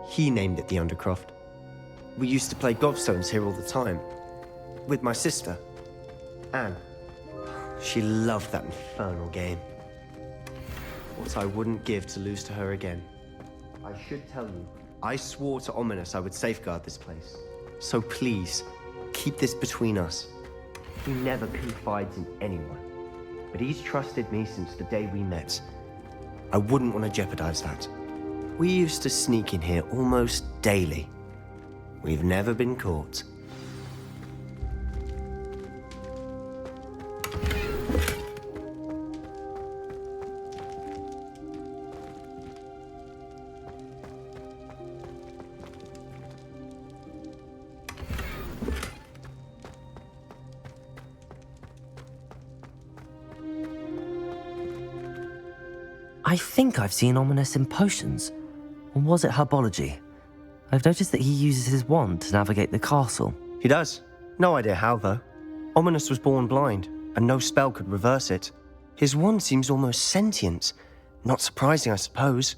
He named it the Undercroft. We used to play gobstones here all the time. With my sister, Anne. She loved that infernal game. What I wouldn't give to lose to her again. I should tell you, I swore to Ominous I would safeguard this place. So please, keep this between us. He never confides in anyone, but he's trusted me since the day we met. I wouldn't want to jeopardize that. We used to sneak in here almost daily. We've never been caught. I think I've seen Ominous in potions. Or was it herbology? I've noticed that he uses his wand to navigate the castle. He does. No idea how, though. Ominous was born blind, and no spell could reverse it. His wand seems almost sentient. Not surprising, I suppose.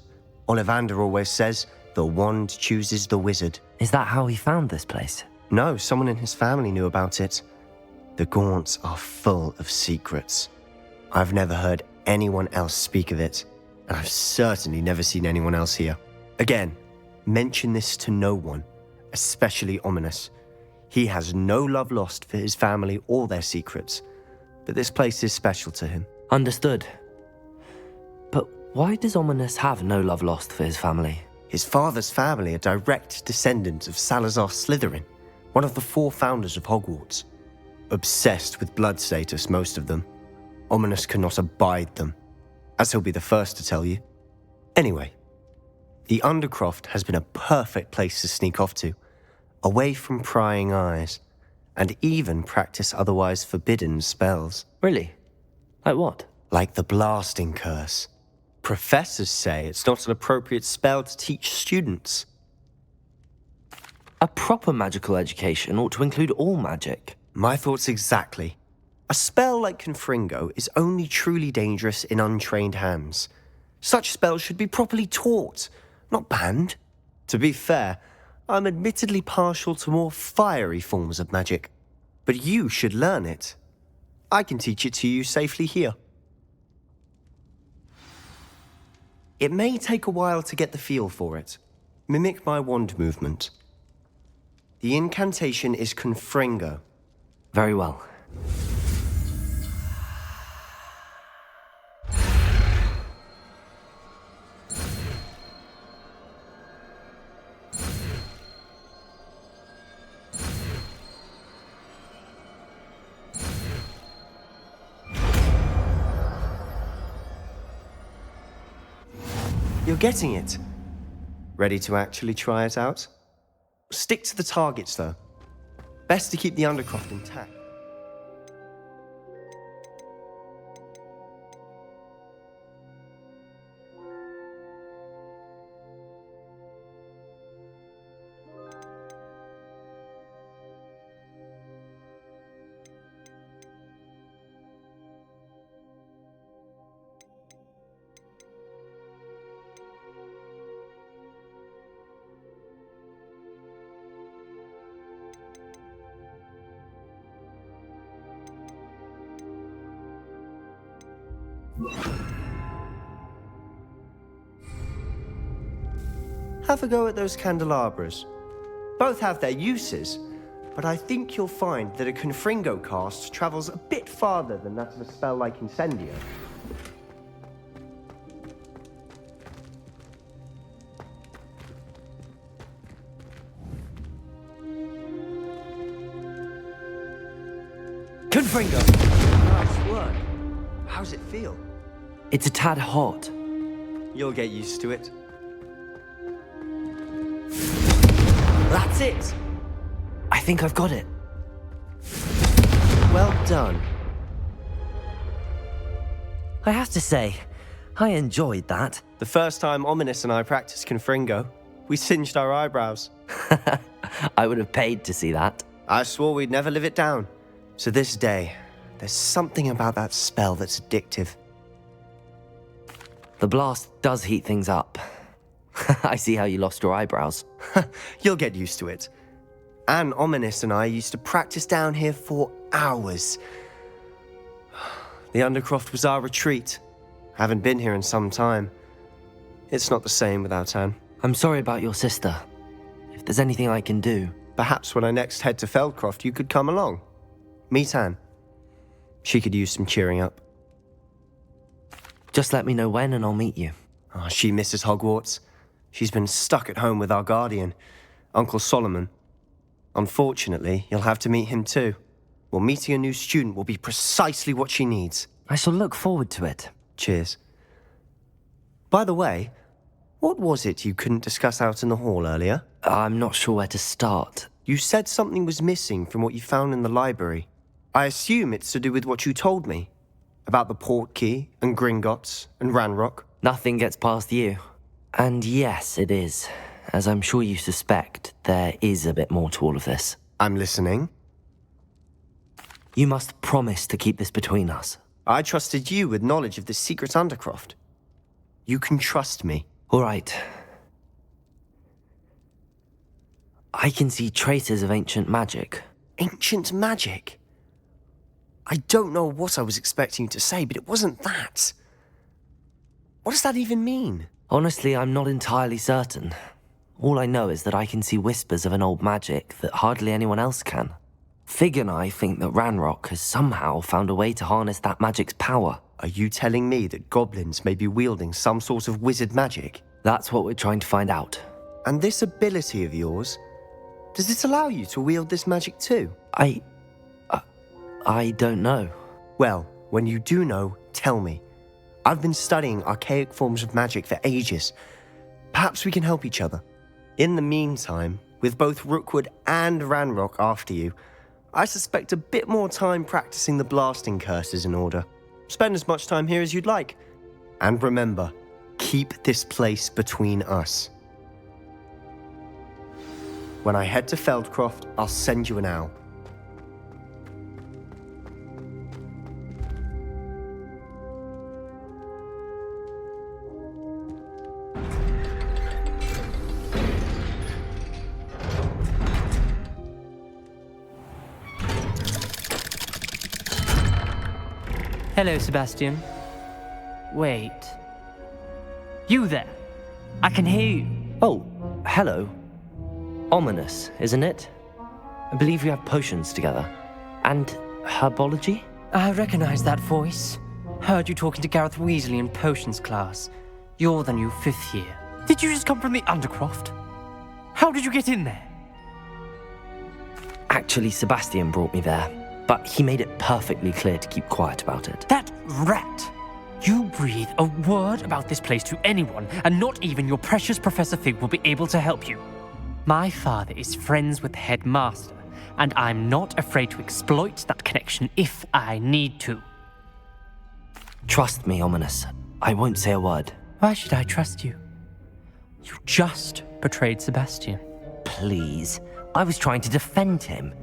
Ollivander always says, the wand chooses the wizard. Is that how he found this place? No, someone in his family knew about it. The Gaunts are full of secrets. I've never heard anyone else speak of it, and I've certainly never seen anyone else here. Again, mention this to no one, especially Ominous. He has no love lost for his family or their secrets, but this place is special to him. Understood. But why does Ominous have no love lost for his family? His father's family are direct descendants of Salazar Slytherin, one of the 4 founders of Hogwarts. Obsessed with blood status, most of them. Ominous cannot abide them, as he'll be the first to tell you. Anyway, the Undercroft has been a perfect place to sneak off to, away from prying eyes, and even practice otherwise forbidden spells. Really? Like what? Like the blasting curse. Professors say it's not an appropriate spell to teach students. A proper magical education ought to include all magic. My thoughts exactly. A spell like Confringo is only truly dangerous in untrained hands. Such spells should be properly taught, not banned. To be fair, I'm admittedly partial to more fiery forms of magic, but you should learn it. I can teach it to you safely here. It may take a while to get the feel for it. Mimic my wand movement. The incantation is Confringo. Very well. You're getting it. Ready to actually try it out? Stick to the targets, though. Best to keep the Undercroft intact. Have a go at those candelabras. Both have their uses, but I think you'll find that a Confringo cast travels a bit farther than that of a spell like Incendio. Confringo! Nice work. How's it feel? It's a tad hot. You'll get used to it. That's it! I think I've got it. Well done. I have to say, I enjoyed that. The first time Ominous and I practiced Confringo, we singed our eyebrows. I would have paid to see that. I swore we'd never live it down. To this day, there's something about that spell that's addictive. The blast does heat things up. I see how you lost your eyebrows. You'll get used to it. Anne, Ominous, and I used to practice down here for hours. The Undercroft was our retreat. Haven't been here in some time. It's not the same without Anne. I'm sorry about your sister. If there's anything I can do... Perhaps when I next head to Feldcroft, you could come along. Meet Anne. She could use some cheering up. Just let me know when and I'll meet you. Oh, she misses Hogwarts. She's been stuck at home with our guardian, Uncle Solomon. Unfortunately, you'll have to meet him too. Well, meeting a new student will be precisely what she needs. I shall look forward to it. Cheers. By the way, what was it you couldn't discuss out in the hall earlier? I'm not sure where to start. You said something was missing from what you found in the library. I assume it's to do with what you told me. About the Port-key, and Gringotts, and Ranrock. Nothing gets past you. And yes, it is. As I'm sure you suspect, there is a bit more to all of this. I'm listening. You must promise to keep this between us. I trusted you with knowledge of the secret Undercroft. You can trust me. All right. I can see traces of ancient magic. Ancient magic? I don't know what I was expecting you to say, but it wasn't that. What does that even mean? Honestly, I'm not entirely certain. All I know is that I can see whispers of an old magic that hardly anyone else can. Fig and I think that Ranrock has somehow found a way to harness that magic's power. Are you telling me that goblins may be wielding some sort of wizard magic? That's what we're trying to find out. And this ability of yours, does it allow you to wield this magic too? I don't know. Well, when you do know, tell me. I've been studying archaic forms of magic for ages. Perhaps we can help each other. In the meantime, with both Rookwood and Ranrock after you, I suspect a bit more time practicing the blasting curse is in order. Spend as much time here as you'd like. And remember, keep this place between us. When I head to Feldcroft, I'll send you an owl. Hello, Sebastian. Wait. You there? I can hear you. Oh, hello. Ominous, isn't it? I believe we have potions together. And herbology? I recognize that voice. Heard you talking to Gareth Weasley in potions class. You're the new 5th year. Did you just come from the Undercroft? How did you get in there? Actually, Sebastian brought me there, but he made it perfectly clear to keep quiet about it. That rat! You breathe a word about this place to anyone, and not even your precious Professor Fig will be able to help you. My father is friends with the headmaster, and I'm not afraid to exploit that connection if I need to. Trust me, Ominous. I won't say a word. Why should I trust you? You just betrayed Sebastian. Please. I was trying to defend him.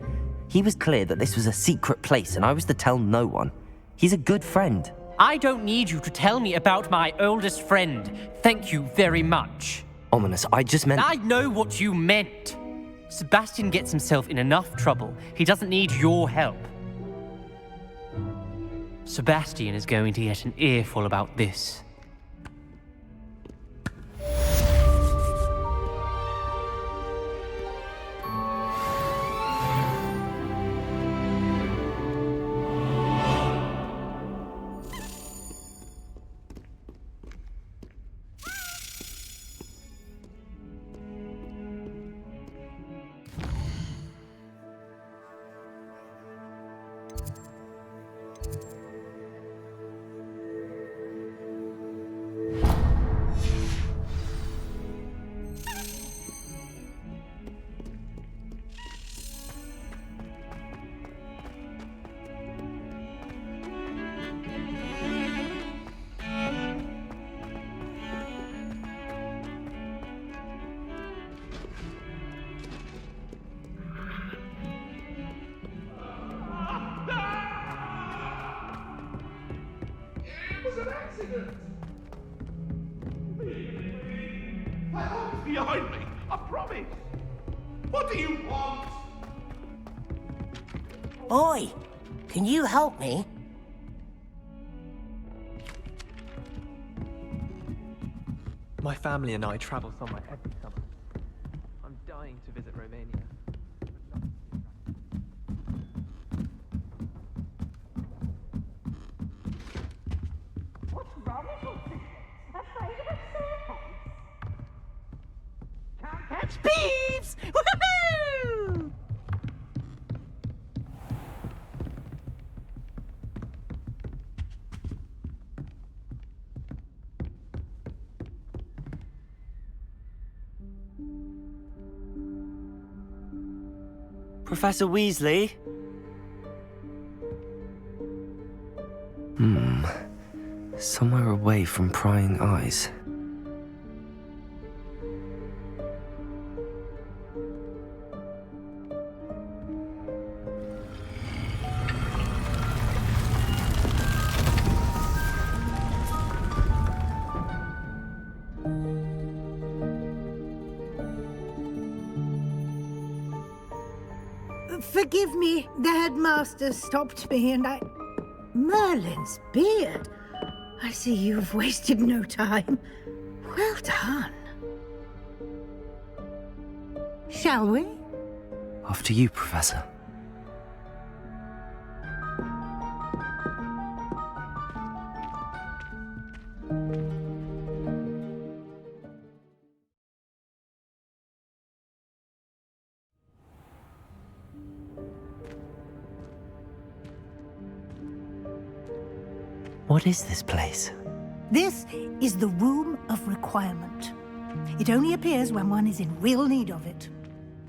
He was clear that this was a secret place, and I was to tell no one. He's a good friend. I don't need you to tell me about my oldest friend. Thank you very much. Ominous, I just meant... I know what you meant. Sebastian gets himself in enough trouble. He doesn't need your help. Sebastian is going to get an earful about this. It was an accident. promise. What do you want? Oi! Can you help me? My family and I travel somewhere every summer. I'm dying to visit Romania. What's wrong with you? Afraid of a staircase? Catch thieves! Woohoo! Professor Weasley? Somewhere away from prying eyes. Forgive me, the headmaster stopped me and I... Merlin's beard. I see you've wasted no time. Well done. Shall we? After you, Professor. What is this place? This is the Room of Requirement. It only appears when one is in real need of it.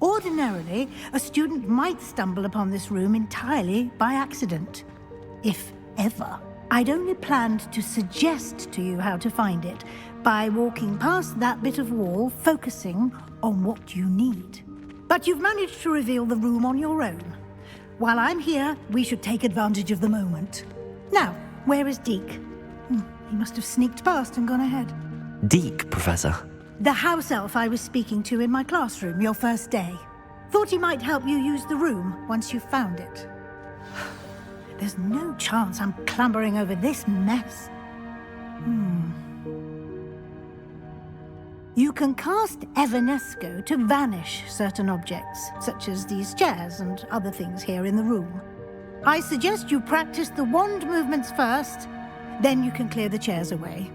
Ordinarily, a student might stumble upon this room entirely by accident, if ever. I'd only planned to suggest to you how to find it by walking past that bit of wall, focusing on what you need. But you've managed to reveal the room on your own. While I'm here, we should take advantage of the moment. Now, where is Deke? He must have sneaked past and gone ahead. Deke, Professor. The house elf I was speaking to in my classroom your first day. Thought he might help you use the room once you found it. There's no chance I'm clambering over this mess. You can cast Evanesco to vanish certain objects, such as these chairs and other things here in the room. I suggest you practice the wand movements first, then you can clear the chairs away.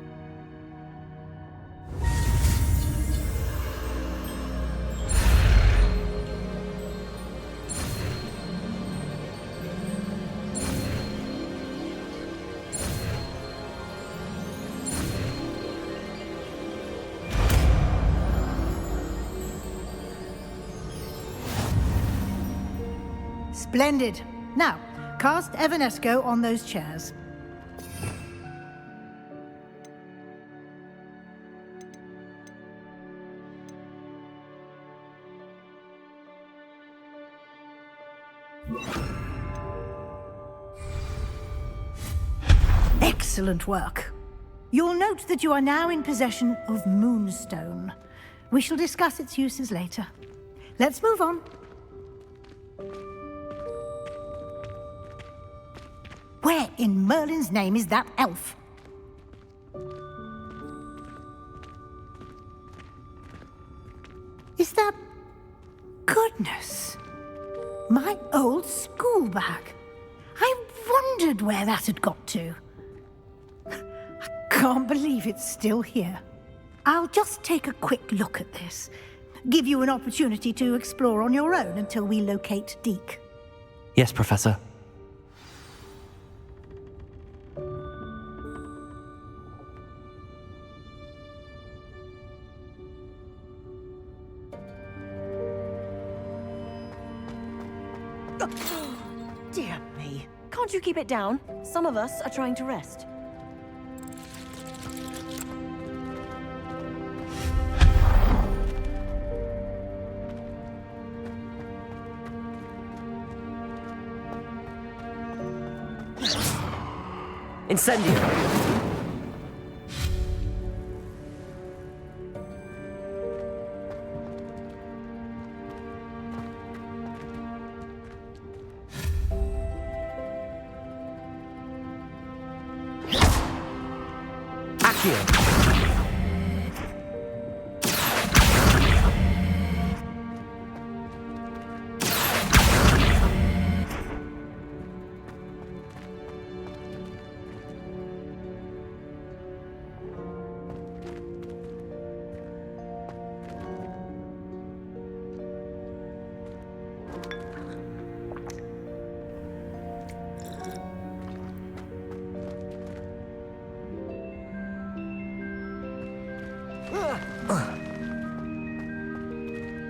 Splendid. Now, cast Evanesco on those chairs. Excellent work. You'll note that you are now in possession of Moonstone. We shall discuss its uses later. Let's move on. Where in Merlin's name is that elf? Is that... Goodness! My old school bag. I wondered where that had got to. I can't believe it's still here. I'll just take a quick look at this. Give you an opportunity to explore on your own until we locate Deke. Yes, Professor. Dear me. Can't you keep it down? Some of us are trying to rest. Incendio! Accio.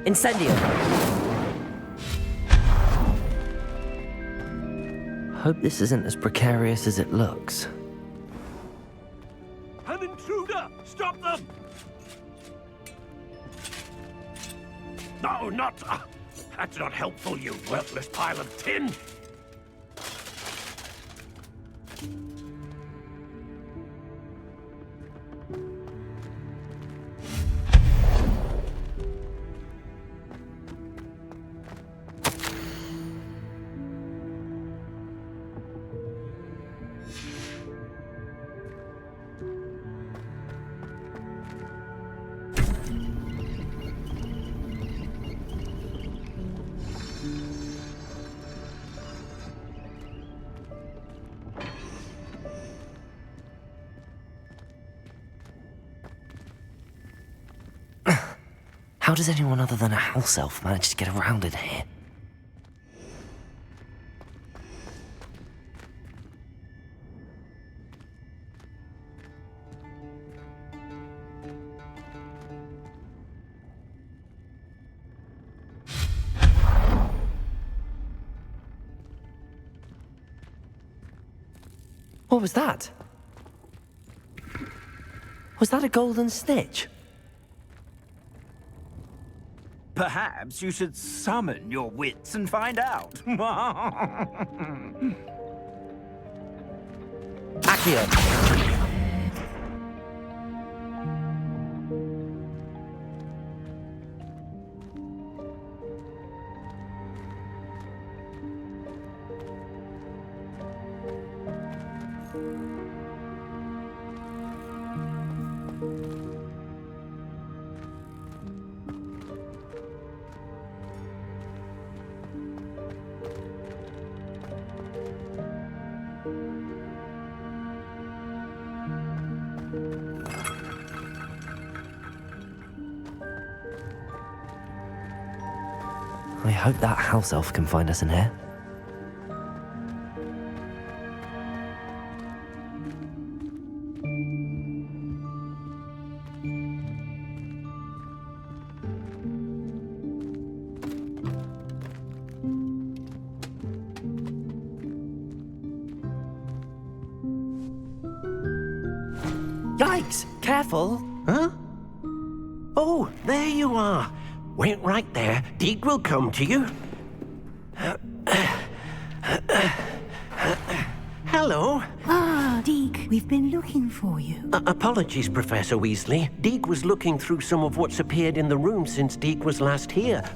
Incendio. Hope this isn't as precarious as it looks. An intruder! Stop them! No, not... that's not helpful, you worthless pile of tin! How does anyone other than a house elf manage to get around in here? What was that? Was that a golden snitch? Perhaps you should summon your wits and find out. Accio. I hope that house elf can find us in here. Yikes! Careful! Huh? Oh, there you are. Wait right there. Deke will come to you. Hello. Ah, Deke, we've been looking for you. Apologies, Professor Weasley. Deke was looking through some of what's appeared in the room since Deke was last here.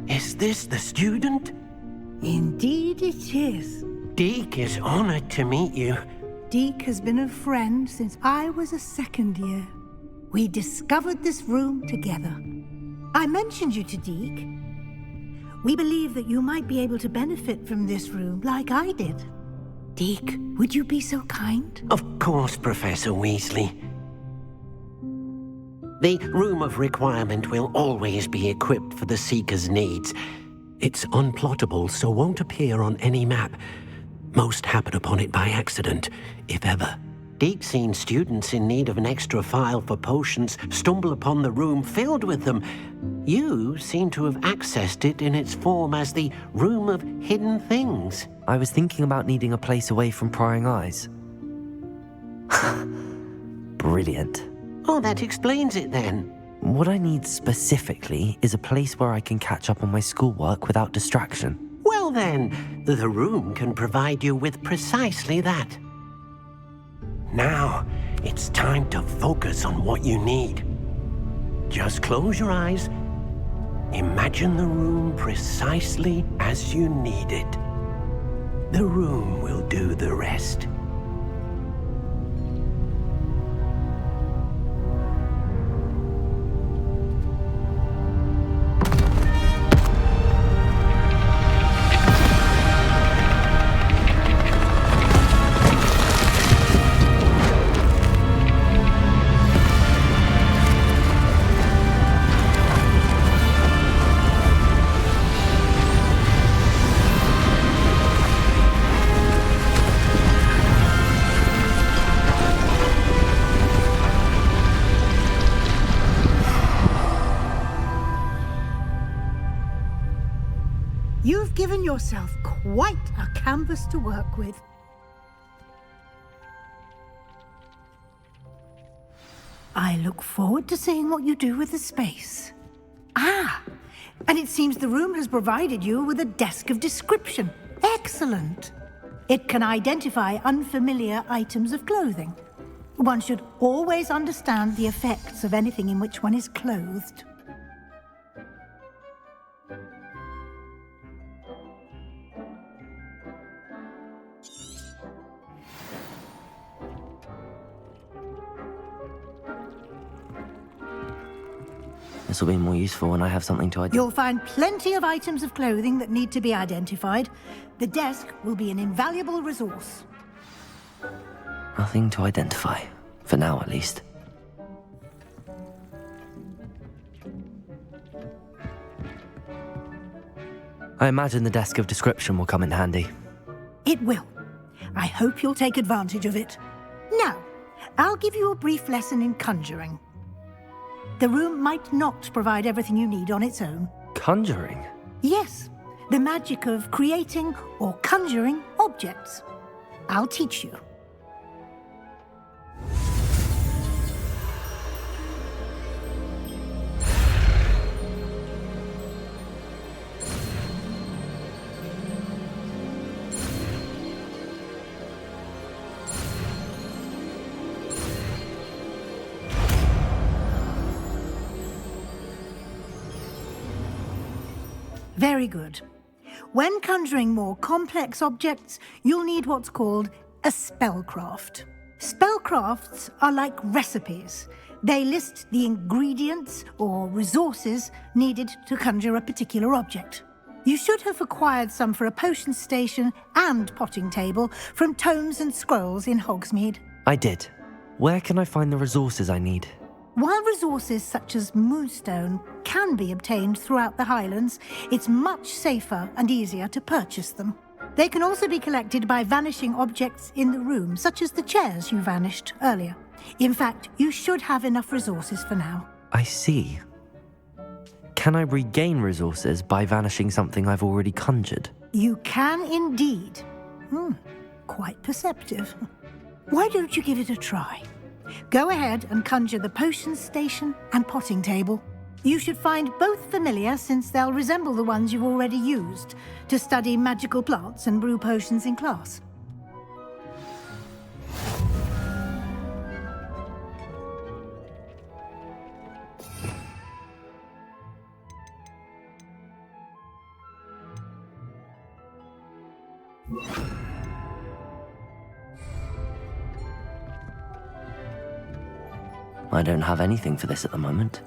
Is this the student? Indeed it is. Deke is honored to meet you. Deke has been a friend since I was a second year. We discovered this room together. I mentioned you to Deke. We believe that you might be able to benefit from this room like I did. Deke, would you be so kind? Of course, Professor Weasley. The Room of Requirement will always be equipped for the Seeker's needs. It's unplottable, so won't appear on any map. Most happen upon it by accident, if ever. Deke's seen students in need of an extra file for potions stumble upon the room filled with them. You seem to have accessed it in its form as the Room of Hidden Things. I was thinking about needing a place away from prying eyes. Brilliant. Oh, that explains it then. What I need specifically is a place where I can catch up on my schoolwork without distraction. Well then, the room can provide you with precisely that. Now, it's time to focus on what you need. Just close your eyes. Imagine the room precisely as you need it. The room will do the rest. You've given yourself quite a canvas to work with. I look forward to seeing what you do with the space. Ah, and it seems the room has provided you with a desk of description. Excellent. It can identify unfamiliar items of clothing. One should always understand the effects of anything in which one is clothed. This will be more useful when I have something to identify. You'll find plenty of items of clothing that need to be identified. The desk will be an invaluable resource. Nothing to identify. For now, at least. I imagine the desk of description will come in handy. It will. I hope you'll take advantage of it. Now, I'll give you a brief lesson in conjuring. The room might not provide everything you need on its own. Conjuring? Yes, the magic of creating or conjuring objects. I'll teach you. Very good. When conjuring more complex objects, you'll need what's called a spellcraft. Spellcrafts are like recipes. They list the ingredients or resources needed to conjure a particular object. You should have acquired some for a potion station and potting table from tomes and scrolls in Hogsmeade. I did. Where can I find the resources I need? While resources such as moonstone can be obtained throughout the Highlands, it's much safer and easier to purchase them. They can also be collected by vanishing objects in the room, such as the chairs you vanished earlier. In fact, you should have enough resources for now. I see. Can I regain resources by vanishing something I've already conjured? You can indeed. Quite perceptive. Why don't you give it a try? Go ahead and conjure the potion station and potting table. You should find both familiar, since they'll resemble the ones you've already used to study magical plants and brew potions in class. I don't have anything for this at the moment.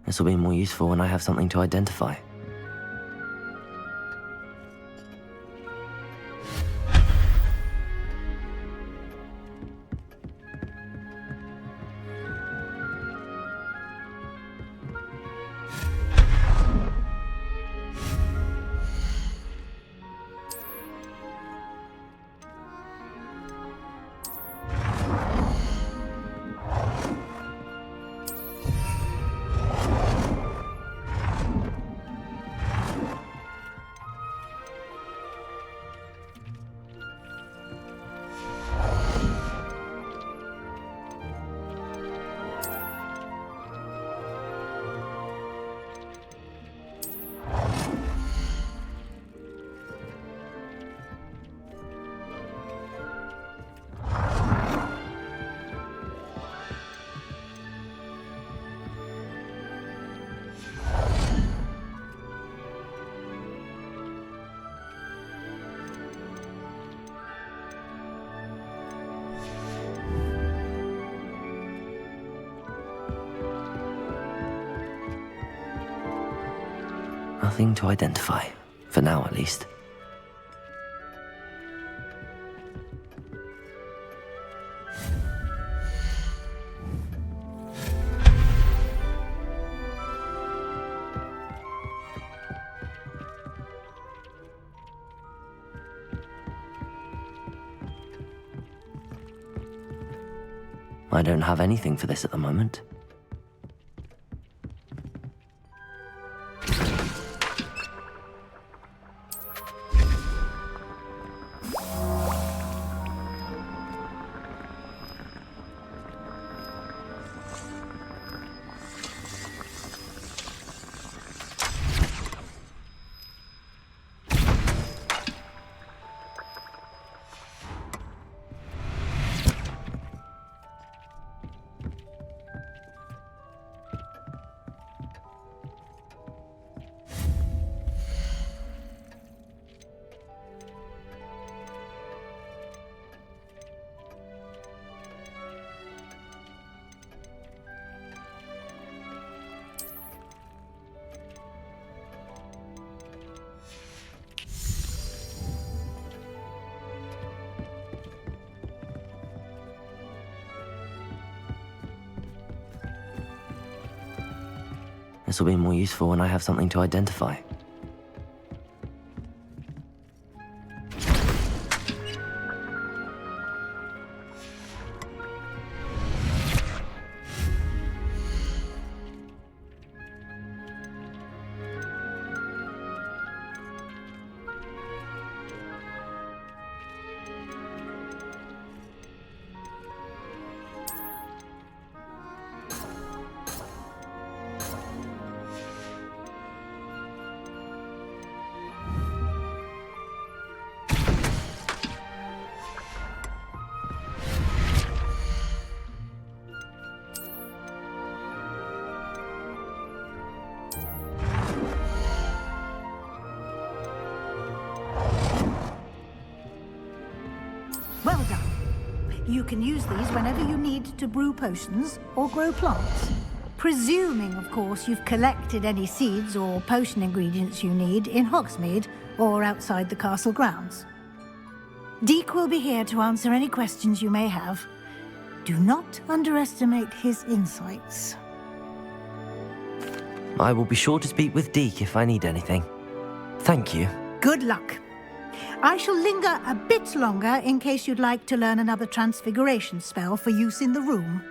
This will be more useful when I have something to identify. Nothing to identify, for now at least. I don't have anything for this at the moment. This will be more useful when I have something to identify. Well done. You can use these whenever you need to brew potions or grow plants. Presuming, of course, you've collected any seeds or potion ingredients you need in Hogsmeade or outside the castle grounds. Deek will be here to answer any questions you may have. Do not underestimate his insights. I will be sure to speak with Deke if I need anything. Thank you. Good luck. I shall linger a bit longer in case you'd like to learn another transfiguration spell for use in the room.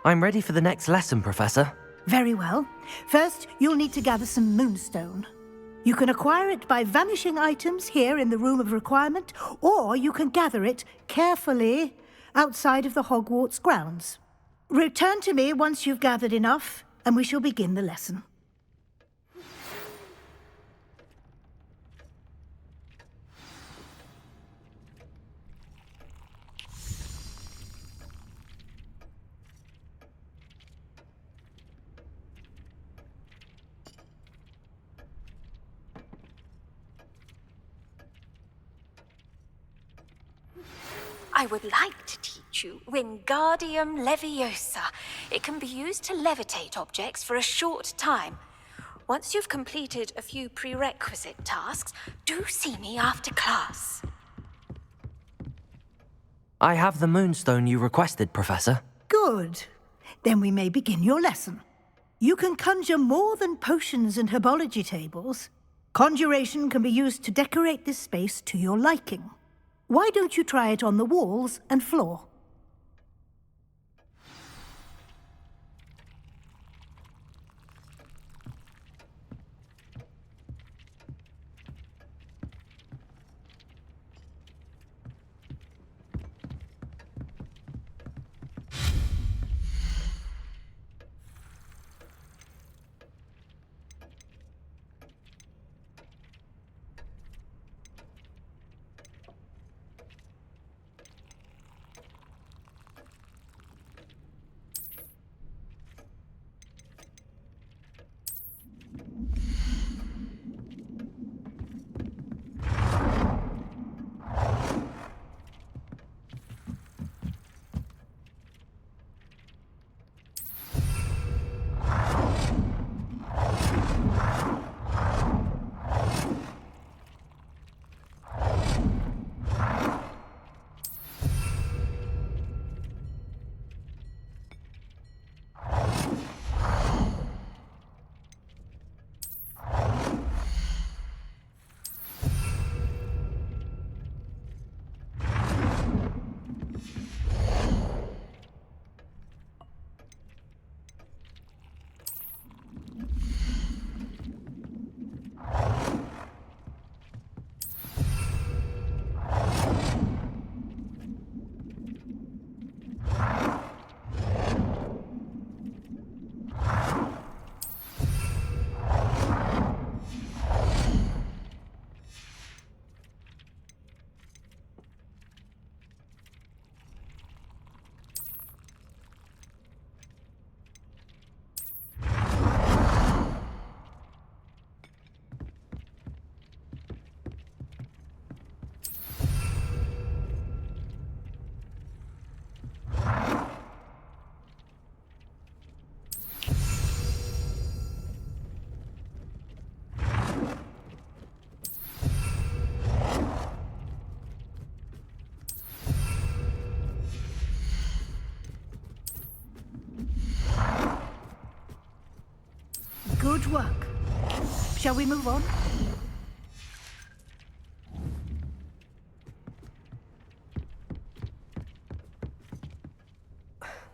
I'm ready for the next lesson, Professor. Very well. First, you'll need to gather some moonstone. You can acquire it by vanishing items here in the Room of Requirement, or you can gather it carefully outside of the Hogwarts grounds. Return to me once you've gathered enough, and we shall begin the lesson. I would like to teach you Wingardium Leviosa. It can be used to levitate objects for a short time. Once you've completed a few prerequisite tasks, do see me after class. I have the moonstone you requested, Professor. Good. Then we may begin your lesson. You can conjure more than potions and herbology tables. Conjuration can be used to decorate this space to your liking. Why don't you try it on the walls and floor? Good work. Shall we move on?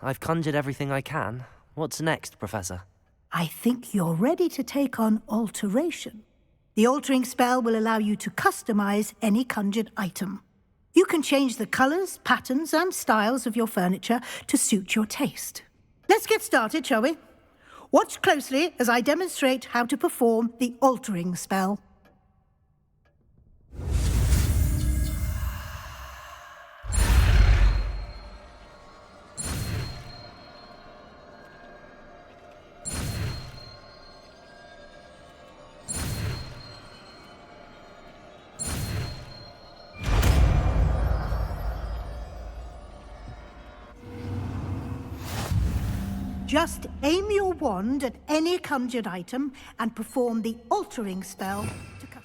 I've conjured everything I can. What's next, Professor? I think you're ready to take on alteration. The altering spell will allow you to customize any conjured item. You can change the colors, patterns, and styles of your furniture to suit your taste. Let's get started, shall we? Watch closely as I demonstrate how to perform the altering spell. Just aim your wand at any conjured item and perform the altering spell to custom.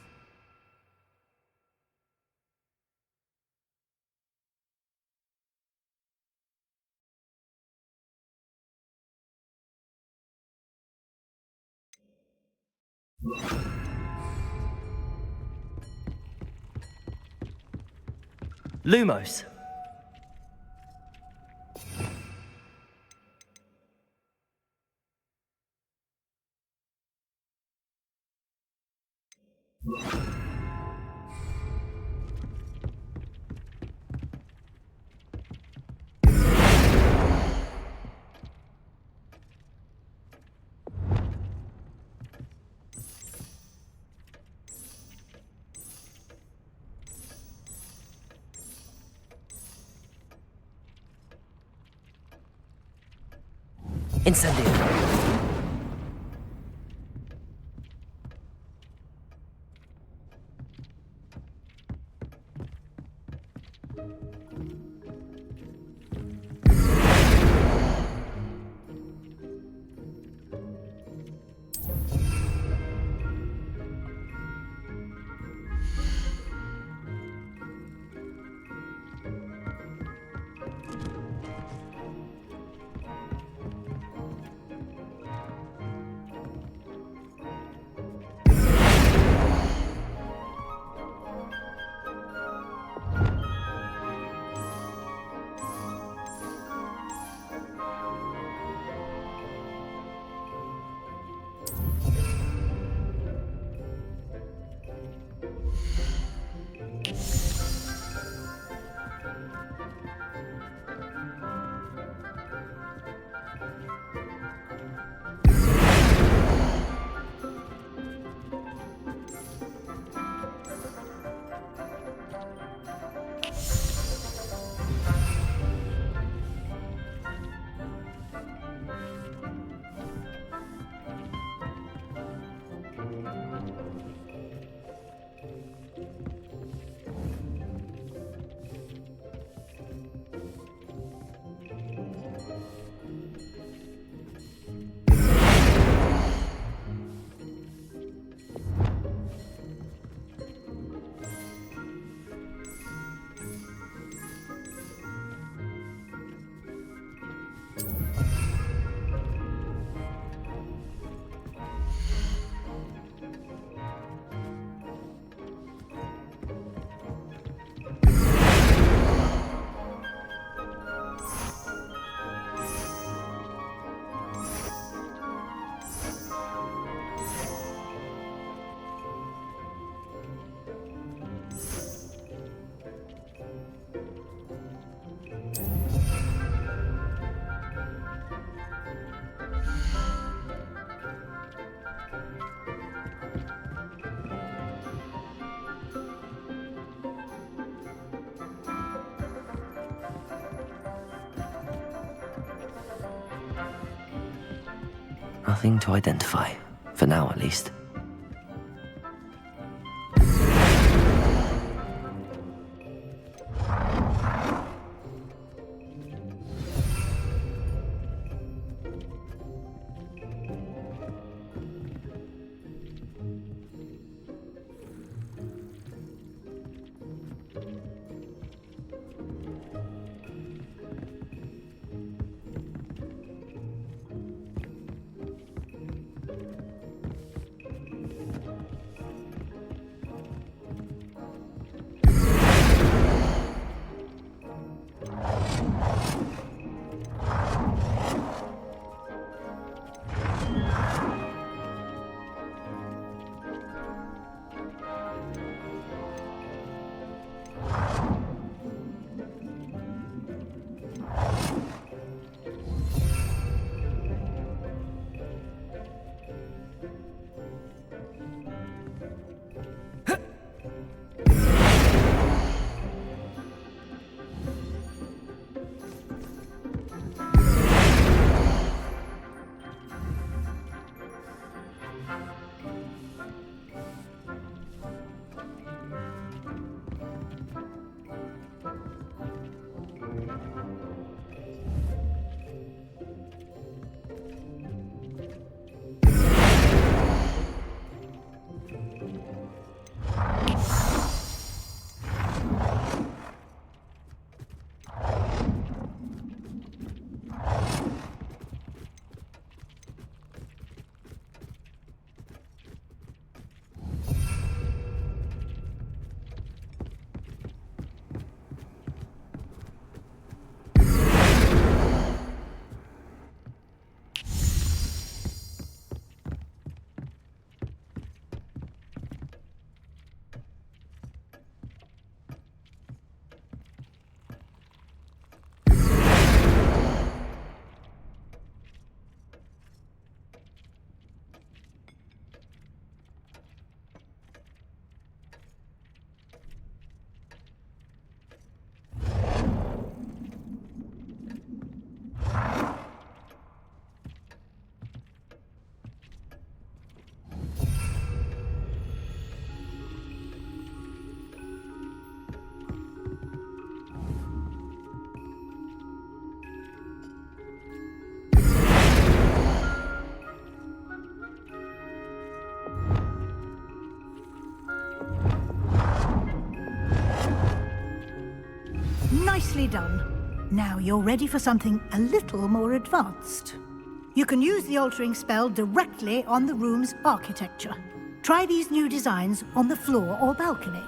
Lumos. Incendio. Nothing to identify, for now at least. Nicely done. Now you're ready for something a little more advanced. You can use the altering spell directly on the room's architecture. Try these new designs on the floor or balcony.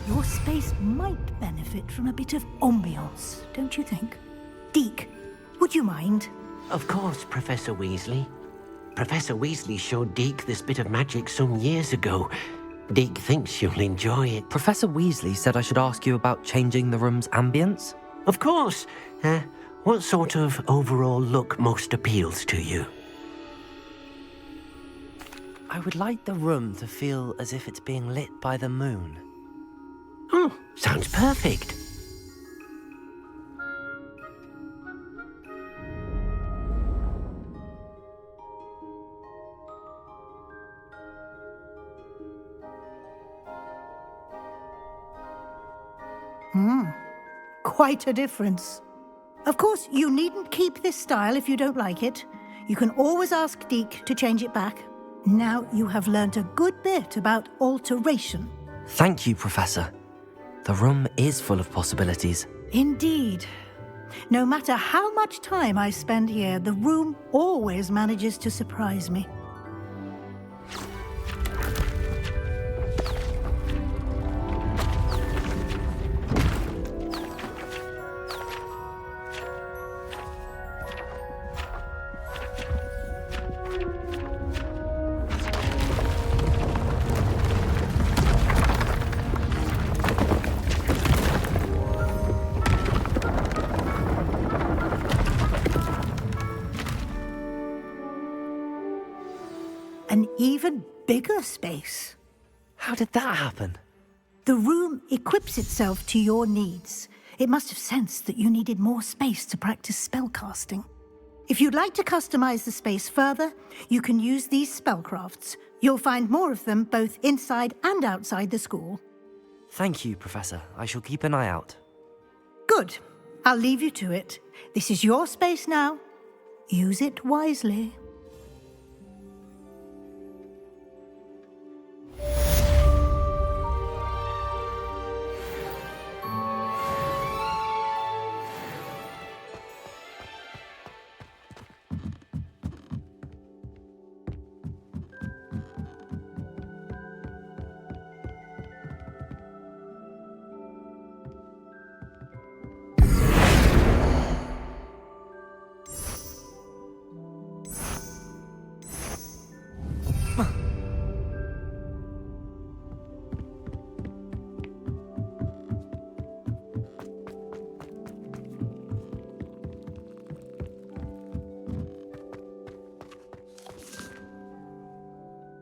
Your space might benefit from a bit of ambiance, don't you think? Deke, would you mind? Of course, Professor Weasley. Professor Weasley showed Deke this bit of magic some years ago. Deke thinks you'll enjoy it. Professor Weasley said I should ask you about changing the room's ambience? Of course. What sort of overall look most appeals to you? I would like the room to feel as if it's being lit by the moon. Oh, sounds perfect. Quite a difference. Of course, you needn't keep this style if you don't like it. You can always ask Deke to change it back. Now you have learnt a good bit about alteration. Thank you, Professor. The room is full of possibilities. Indeed. No matter how much time I spend here, the room always manages to surprise me. An even bigger space. How did that happen? The room equips itself to your needs. It must have sensed that you needed more space to practice spellcasting. If you'd like to customize the space further, you can use these spellcrafts. You'll find more of them both inside and outside the school. Thank you, Professor. I shall keep an eye out. Good. I'll leave you to it. This is your space now. Use it wisely.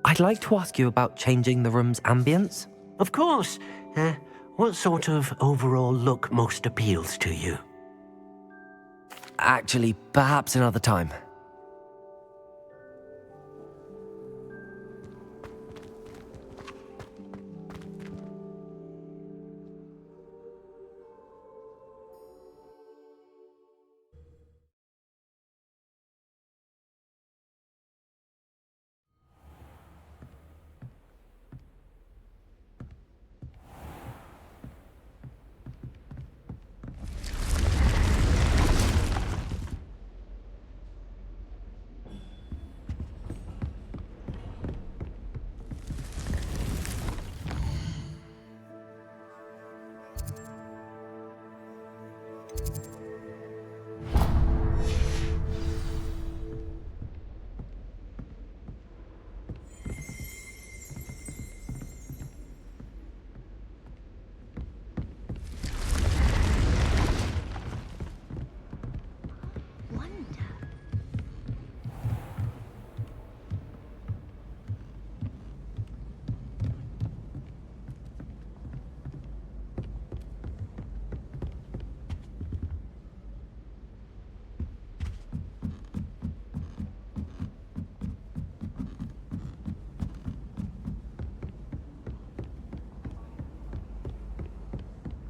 I'd like to ask you about changing the room's ambience. Of course. What sort of overall look most appeals to you? Actually, perhaps another time.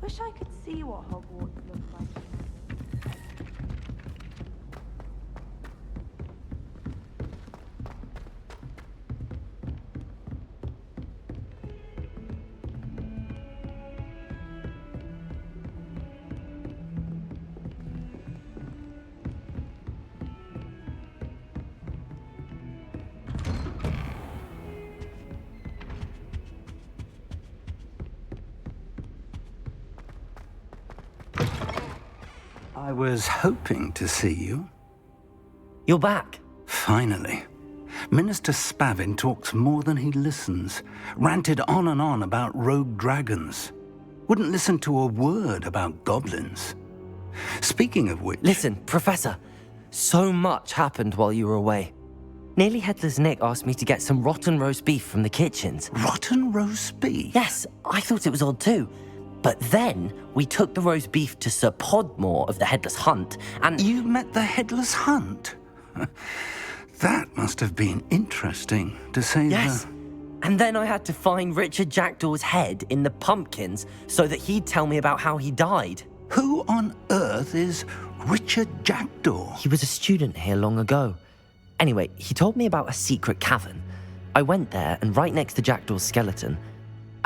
Wish I could see what Hogwarts looks like. I was hoping to see you. You're back. Finally. Minister Spavin talks more than he listens. Ranted on and on about rogue dragons. Wouldn't listen to a word about goblins. Speaking of which... Listen, Professor. So much happened while you were away. Nearly Headless Nick asked me to get some rotten roast beef from the kitchens. Rotten roast beef? Yes, I thought it was odd too. But then we took the roast beef to Sir Podmore of the Headless Hunt, and... You met the Headless Hunt? That must have been interesting, to say Yes. And then I had to find Richard Jackdaw's head in the pumpkins so that he'd tell me about how he died. Who on earth is Richard Jackdaw? He was a student here long ago. Anyway, he told me about a secret cavern. I went there, and right next to Jackdaw's skeleton,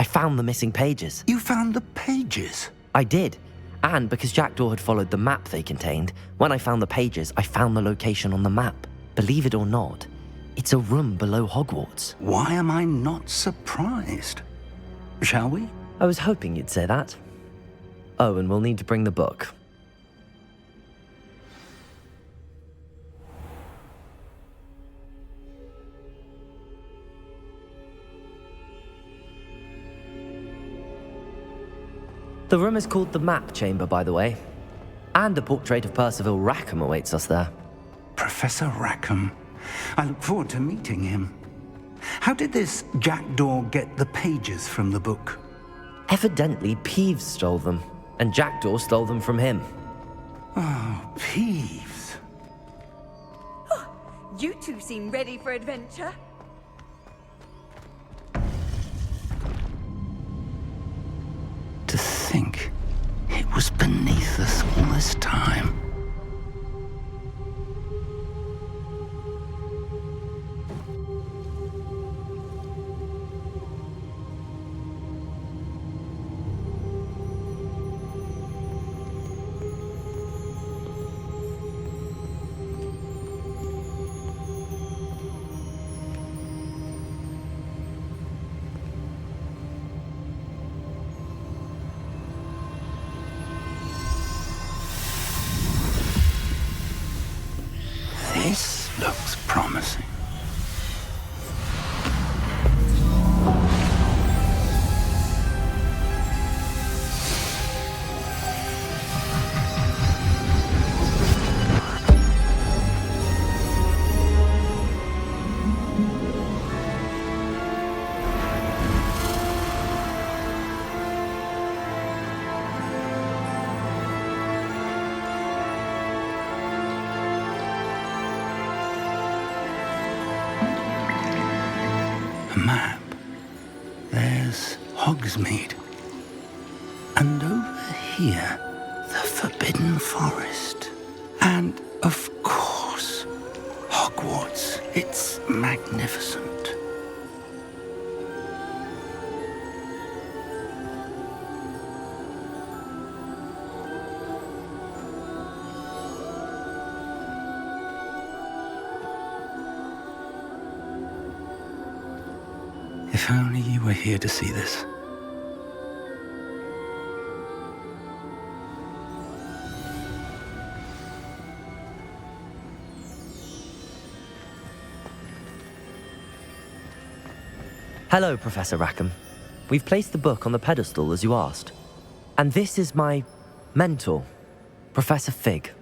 I found the missing pages. You found the pages? I did. And because Jackdaw had followed the map they contained, when I found the pages, I found the location on the map. Believe it or not, it's a room below Hogwarts. Why am I not surprised? Shall we? I was hoping you'd say that. Oh, and we'll need to bring the book. The room is called the Map Chamber, by the way. And a portrait of Percival Rackham awaits us there. Professor Rackham. I look forward to meeting him. How did this Jackdaw get the pages from the book? Evidently, Peeves stole them, and Jackdaw stole them from him. Oh, Peeves. You two seem ready for adventure. To think it was beneath us all this time. This looks promising. Map. There's Hogsmeade. And over here, the Forbidden Forest. And, of course, Hogwarts. It's magnificent. If only you were here to see this. Hello, Professor Rackham. We've placed the book on the pedestal as you asked. And this is my mentor, Professor Fig.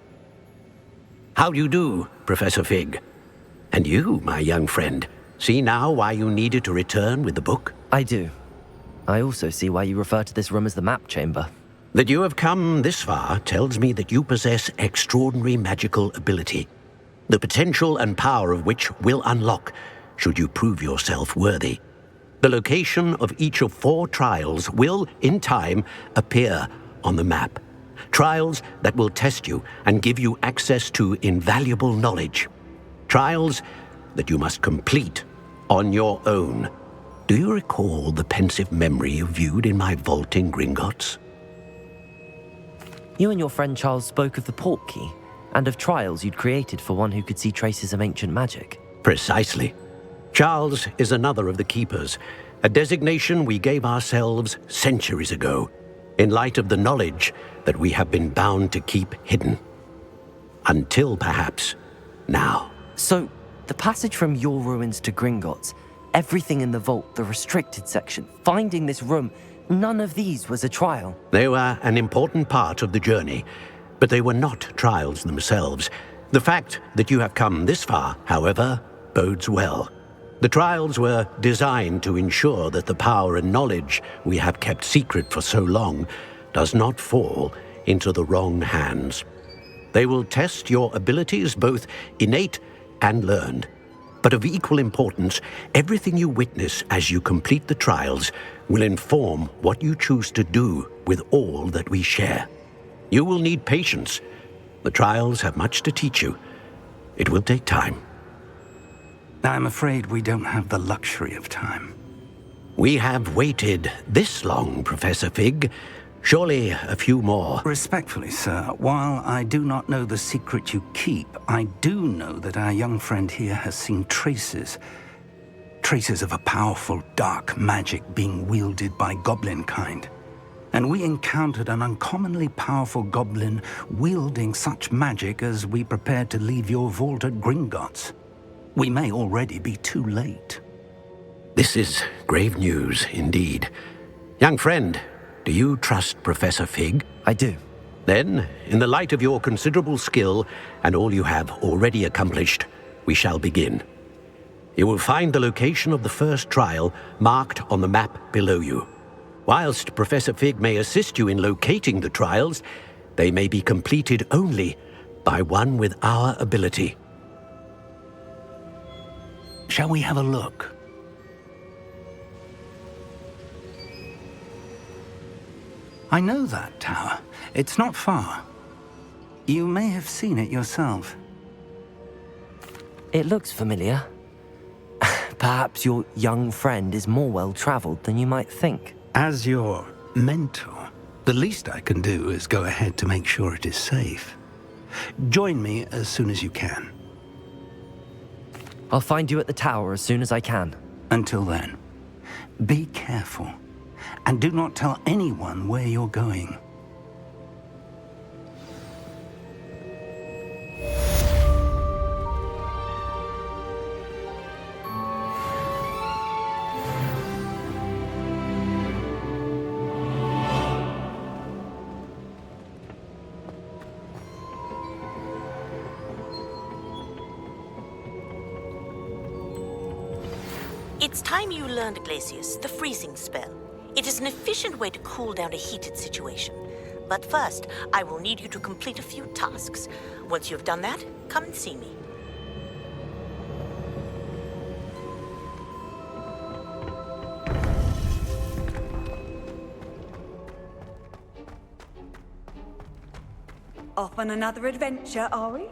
How do you do, Professor Fig? And you, my young friend, see now why you needed to return with the book? I do. I also see why you refer to this room as the Map Chamber. That you have come this far tells me that you possess extraordinary magical ability, the potential and power of which will unlock should you prove yourself worthy. The location of each of 4 trials will, in time, appear on the map. Trials that will test you and give you access to invaluable knowledge. Trials that you must complete on your own. Do you recall the pensive memory you viewed in my vault in Gringotts? You and your friend Charles spoke of the port key, and of trials you'd created for one who could see traces of ancient magic. Precisely. Charles is another of the Keepers, a designation we gave ourselves centuries ago, in light of the knowledge that we have been bound to keep hidden. Until, perhaps, now. So, the passage from your ruins to Gringotts, everything in the vault, the restricted section, finding this room, none of these was a trial. They were an important part of the journey, but they were not trials themselves. The fact that you have come this far, however, bodes well. The trials were designed to ensure that the power and knowledge we have kept secret for so long does not fall into the wrong hands. They will test your abilities, both innate and learned. But of equal importance, everything you witness as you complete the trials will inform what you choose to do with all that we share. You will need patience. The trials have much to teach you. It will take time. I'm afraid we don't have the luxury of time. We have waited this long, Professor Fig. Surely a few more. Respectfully, sir, while I do not know the secret you keep, I do know that our young friend here has seen traces of a powerful dark magic being wielded by goblin kind. And we encountered an uncommonly powerful goblin wielding such magic as we prepared to leave your vault at Gringotts. We may already be too late. This is grave news indeed. Young friend, do you trust Professor Fig? I do. Then, in the light of your considerable skill and all you have already accomplished, we shall begin. You will find the location of the first trial marked on the map below you. Whilst Professor Fig may assist you in locating the trials, they may be completed only by one with our ability. Shall we have a look? I know that tower. It's not far. You may have seen it yourself. It looks familiar. Perhaps your young friend is more well-traveled than you might think. As your mentor, the least I can do is go ahead to make sure it is safe. Join me as soon as you can. I'll find you at the tower as soon as I can. Until then, be careful, and do not tell anyone where you're going. It's time you learned, Glacius, the freezing spell. It is an efficient way to cool down a heated situation. But first, I will need you to complete a few tasks. Once you have done that, come and see me. Off on another adventure, are we?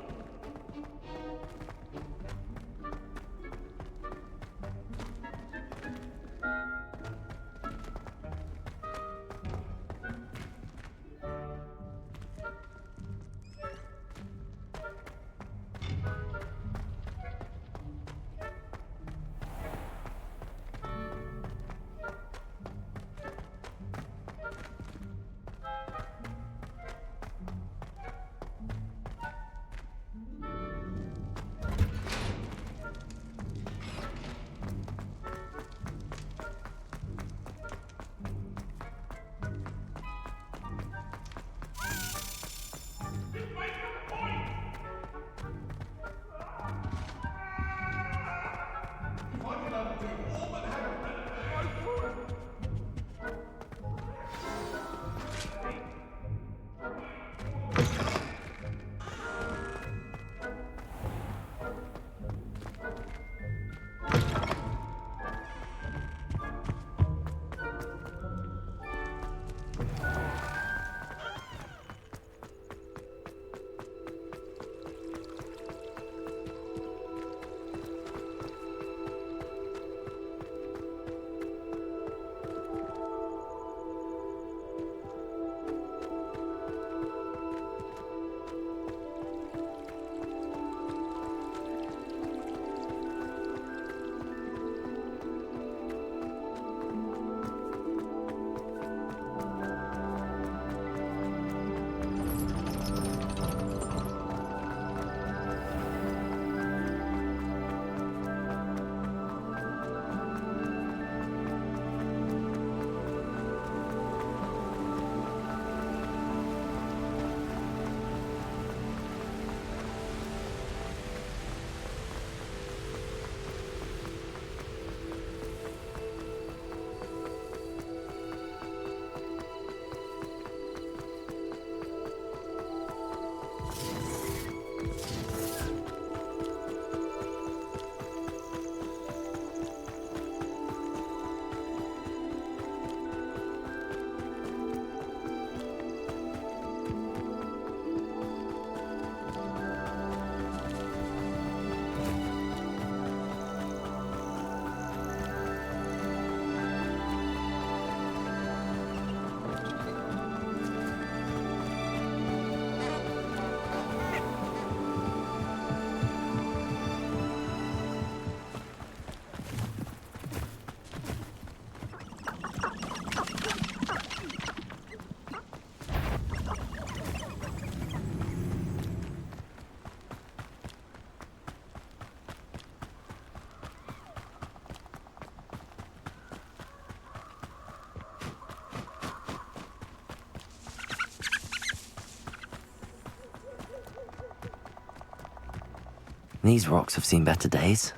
These rocks have seen better days.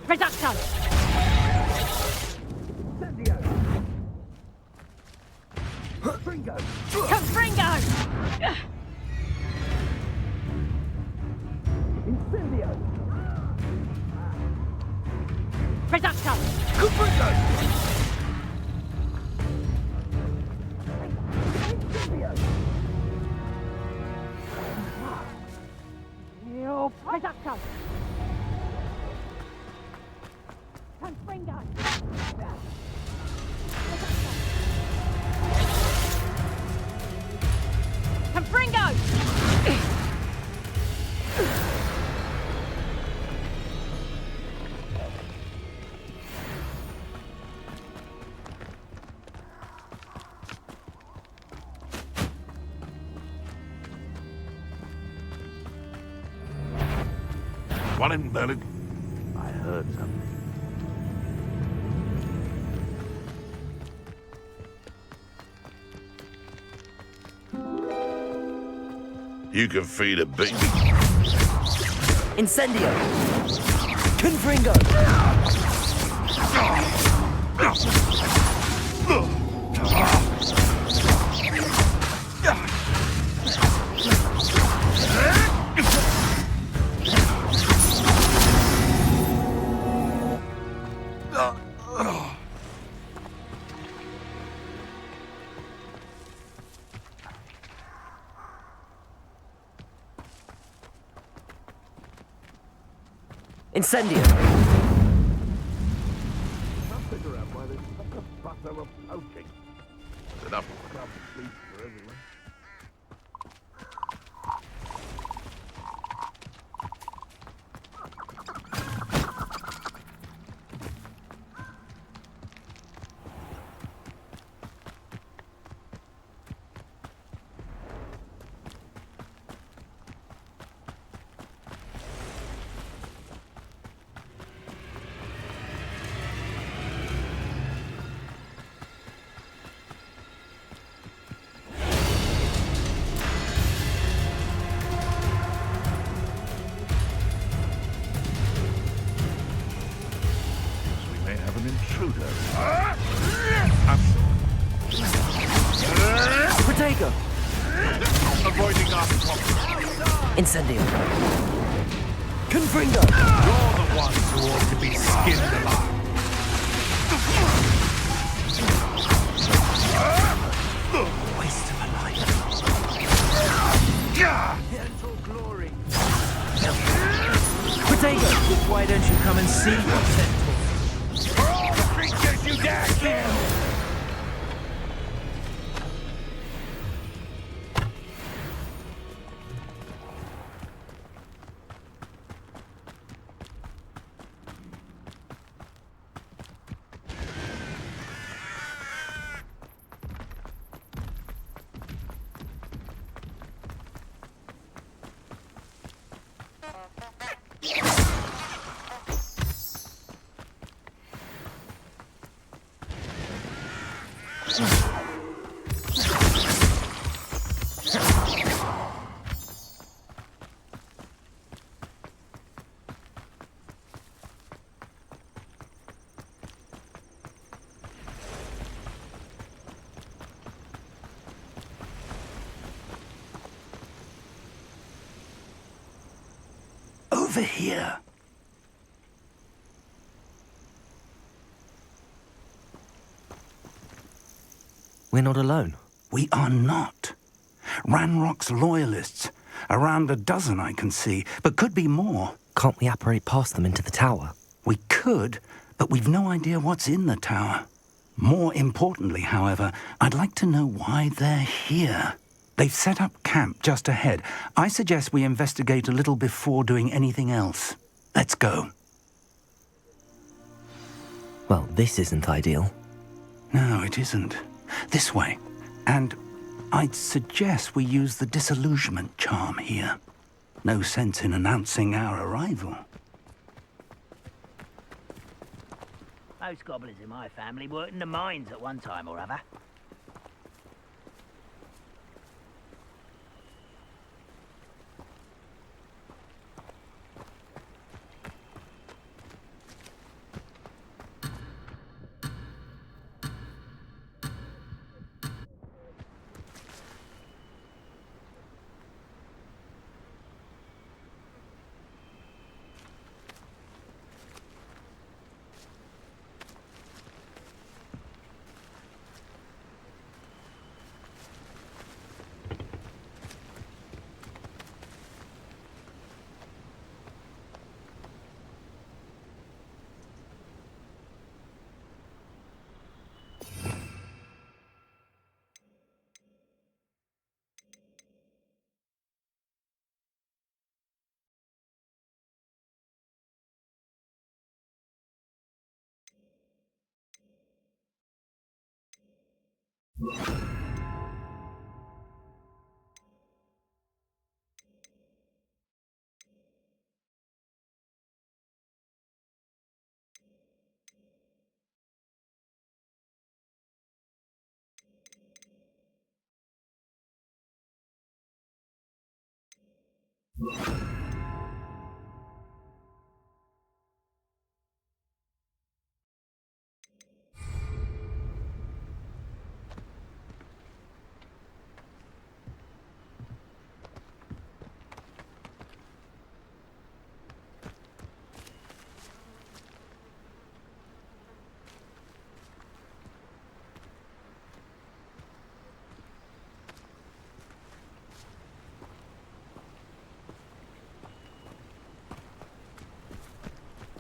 Reducto! Confringo! Reducto! Reducto! Confringo! Confringo! What in Merlin? I heard something. You can feed a baby. Incendio! Confringo! Incendio! Can't figure out why there's such a butter of poaching. Enough crumb sleep for everyone. Intruder. Protego! Avoiding us. Incendio! Confringo! You're the ones who ought to be skinned alive. Waste of a life. Gentle glory. Protego! Why don't you come and see your centaur? Creatures you dare kill! over here. We're not alone. We are not. Ranrock's loyalists. Around a dozen I can see, but could be more. Can't we apparate past them into the tower? We could, but we've no idea what's in the tower. More importantly, however, I'd like to know why they're here. They've set up camp just ahead. I suggest we investigate a little before doing anything else. Let's go. Well, this isn't ideal. No, it isn't. This way. And I'd suggest we use the disillusionment charm here. No sense in announcing our arrival. Most goblins in my family worked in the mines at one time or other.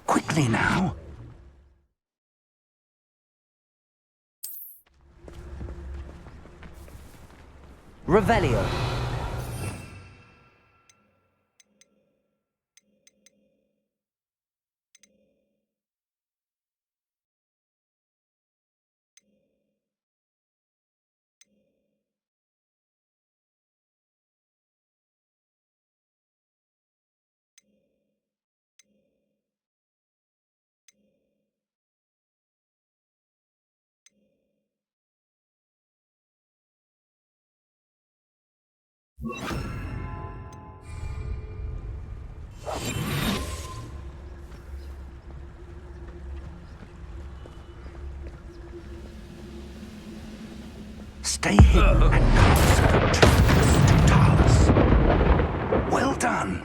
Quickly now. Revelio. Stay hidden and cast to Talos. Well done.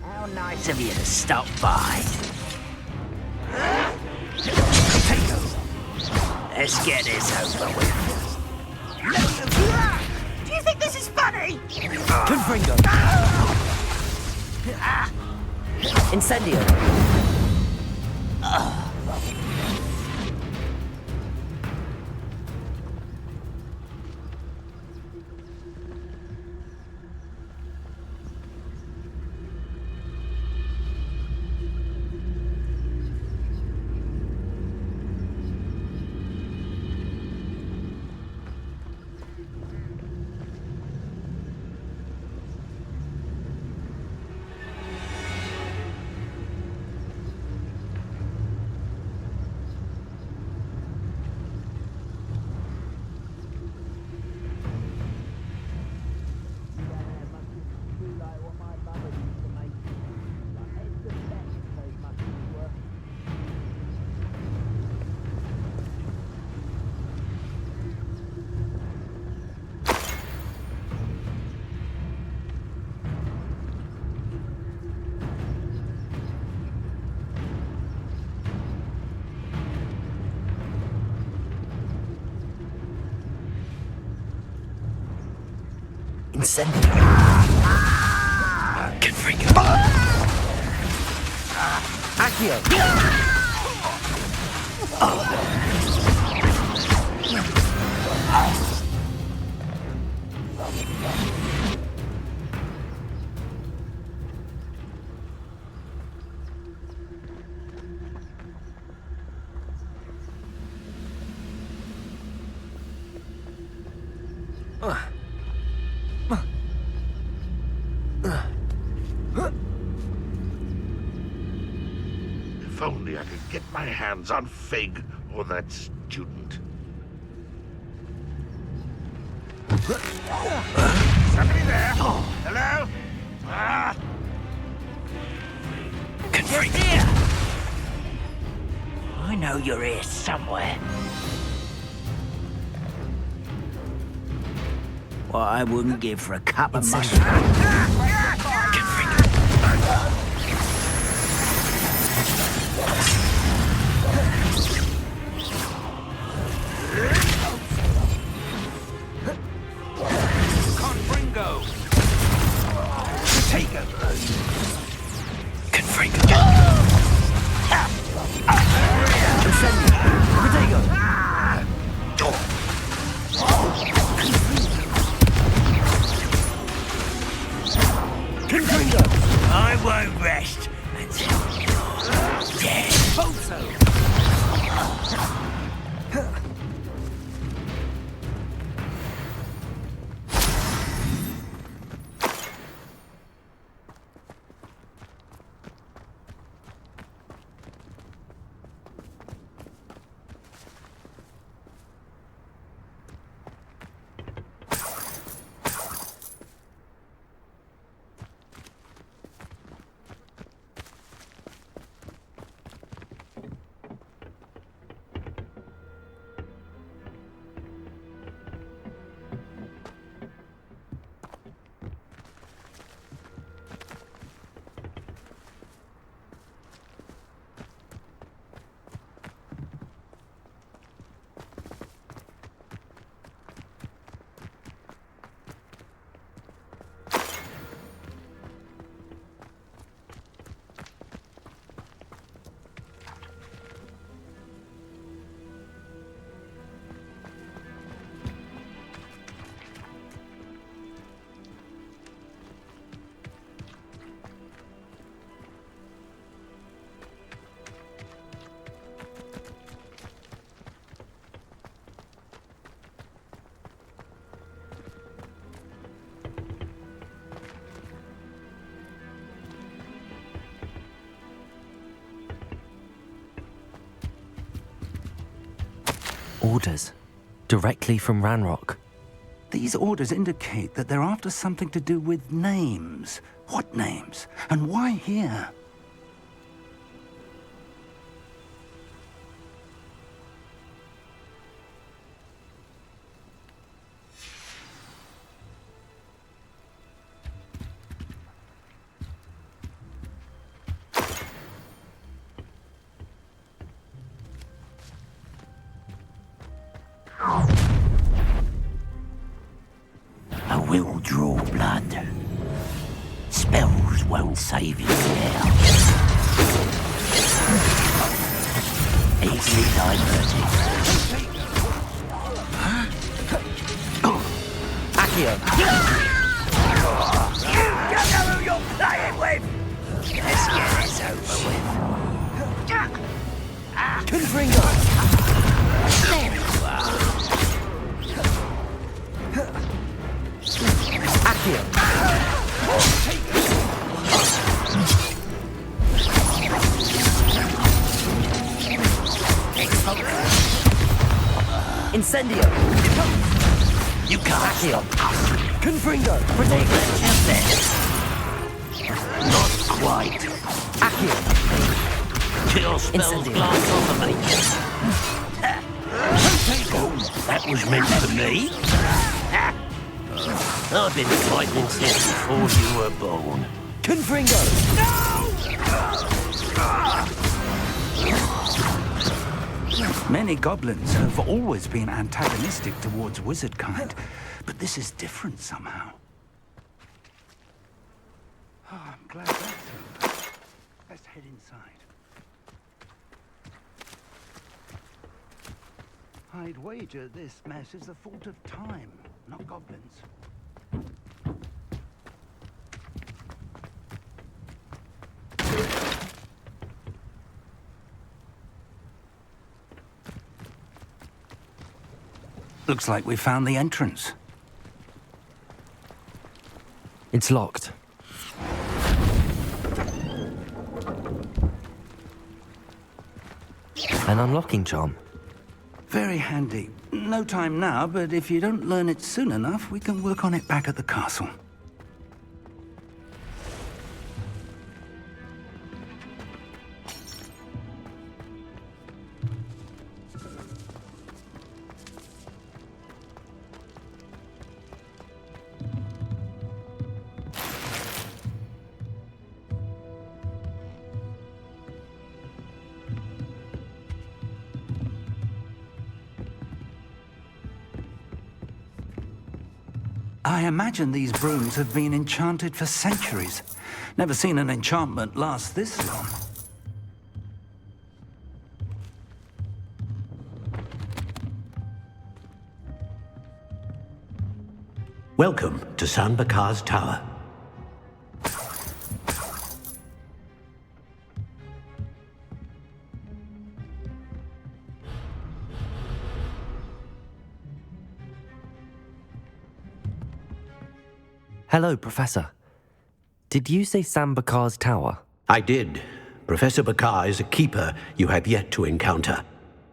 How nice of you to stop by. Let's get this over with. Do you think this is funny? Confringo. Incendio. Incendio. Confringo. Accio. If only I could get my hands on Fig or that student. Somebody there? Hello? Confringo. Here! I know you're here somewhere. What I wouldn't give for a cup of mushroom. Confringo! Take it! Confringo. Incendio. Protego. Confringo. I won't rest until you're dead. Hope so! Orders. Directly from Ranrock. These orders indicate that they're after something to do with names. What names? And why here? I will draw blood. Spells won't save you now. Easily diverted. Accio. You don't know who you're playing with! Let's get this over with. Confringo. There you are. Accio. Incendio. You can't Accio. stop us. Confringo. Protego. Just there. Not quite. Accio. Kill spells Incendio. glance off of me. That was meant for me. I've been fighting since before you were born. Confringo. Many goblins have always been antagonistic towards wizard kind, but this is different somehow. I'm glad that's over. Let's head inside. I'd wager this mess is the fault of time, not goblins. Looks like we found the entrance. It's locked. An unlocking charm. Very handy. No time now, but if you don't learn it soon enough, we can work on it back at the castle. I imagine these brooms have been enchanted for centuries. Never seen an enchantment last this long. Welcome to San Bakar's Tower. Hello, Professor. Did you say San Bakar's Tower? I did. Professor Bakar is a keeper you have yet to encounter.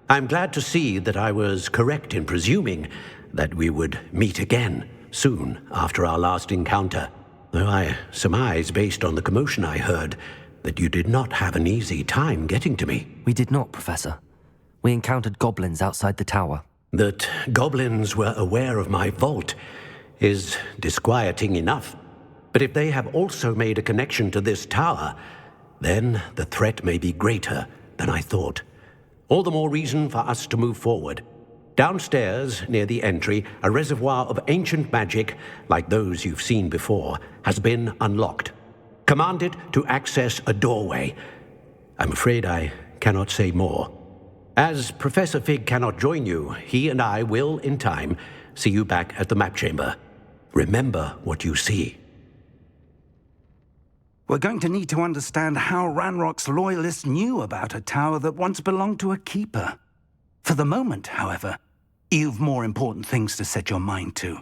I'm glad to see that I was correct in presuming that we would meet again soon after our last encounter, though I surmise, based on the commotion I heard, that you did not have an easy time getting to me. We did not, Professor. We encountered goblins outside the tower. That goblins were aware of my vault is disquieting enough. But if they have also made a connection to this tower, then the threat may be greater than I thought. All the more reason for us to move forward. Downstairs, near the entry, a reservoir of ancient magic, like those you've seen before, has been unlocked. Command it to access a doorway. I'm afraid I cannot say more. As Professor Fig cannot join you, he and I will, in time, see you back at the map chamber. Remember what you see. We're going to need to understand how Ranrock's loyalists knew about a tower that once belonged to a keeper. For the moment, however, you've more important things to set your mind to.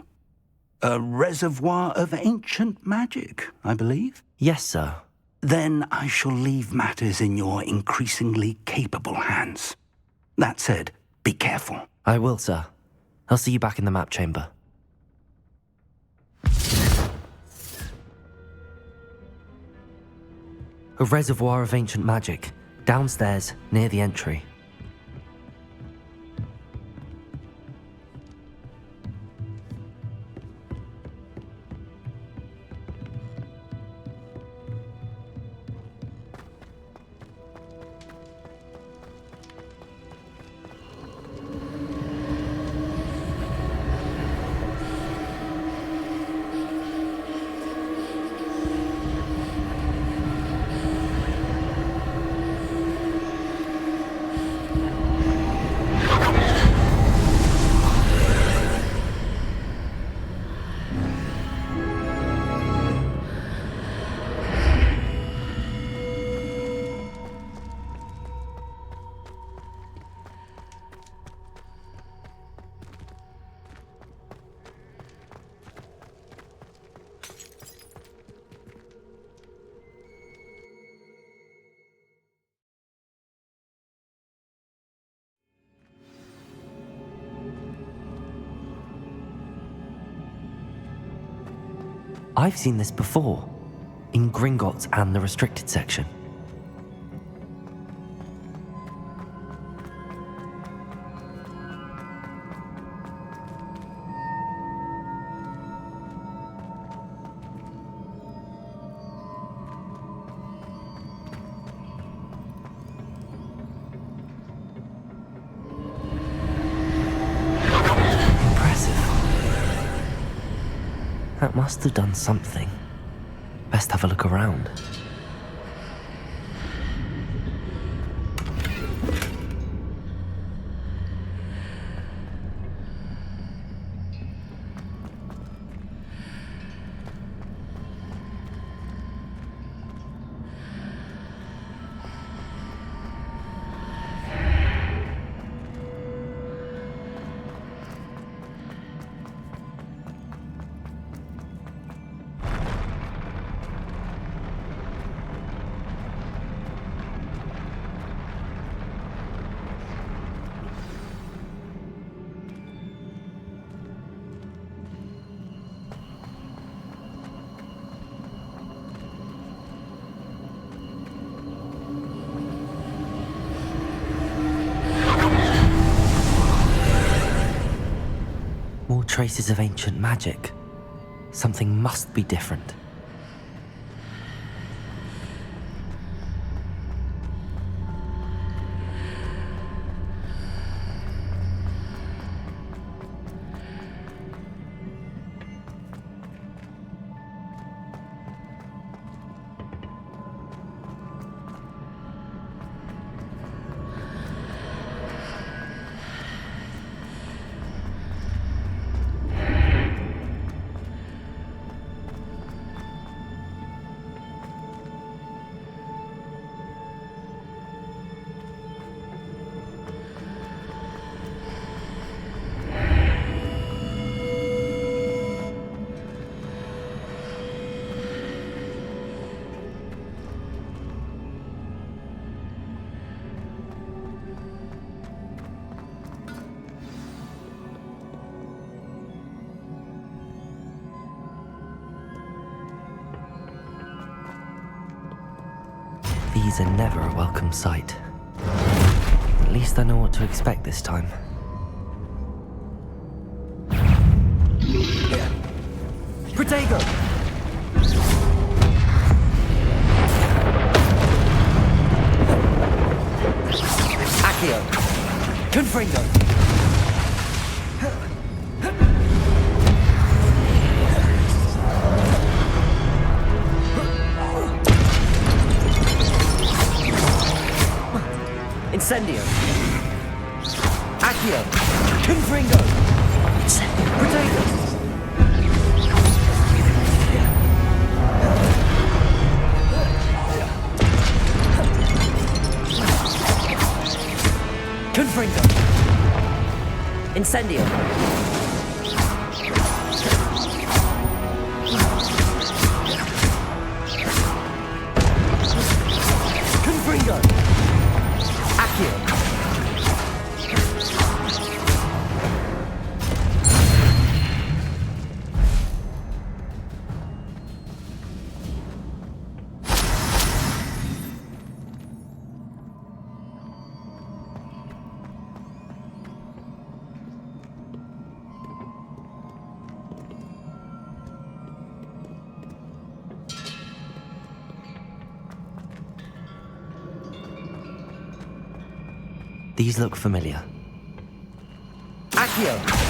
A reservoir of ancient magic, I believe? Yes, sir. Then I shall leave matters in your increasingly capable hands. That said, be careful. I will, sir. I'll see you back in the map chamber. A reservoir of ancient magic, downstairs, near the entry. I've seen this before, in Gringotts and the restricted section. That must have done something. A best have a look around. More traces of ancient magic. Something must be different. These are never a welcome sight. At least I know what to expect this time. Protego! Accio! Confringo! Incendio! Accio! Confringo! Protego! Confringo! Incendio! Confringo! Accio! These look familiar. Accio!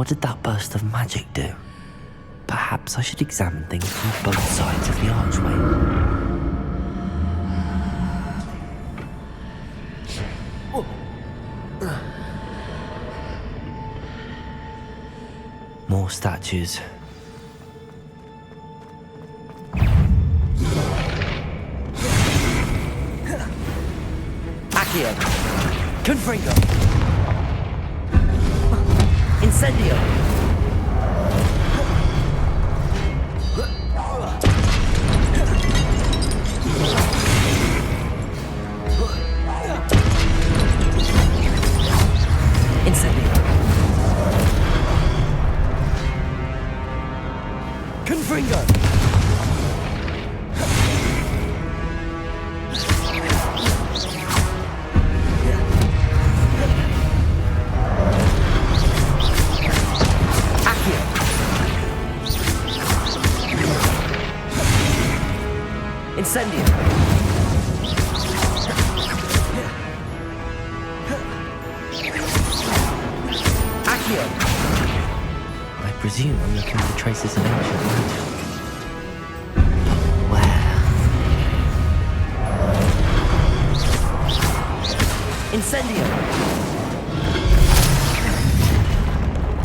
What did that burst of magic do? Perhaps I should examine things from both sides of the archway. More statues. Accio! Confringo! Incendio! Incendio! Confringo! Incendio! Accio! I presume I'm looking for traces of ancient magic. But where? Incendio!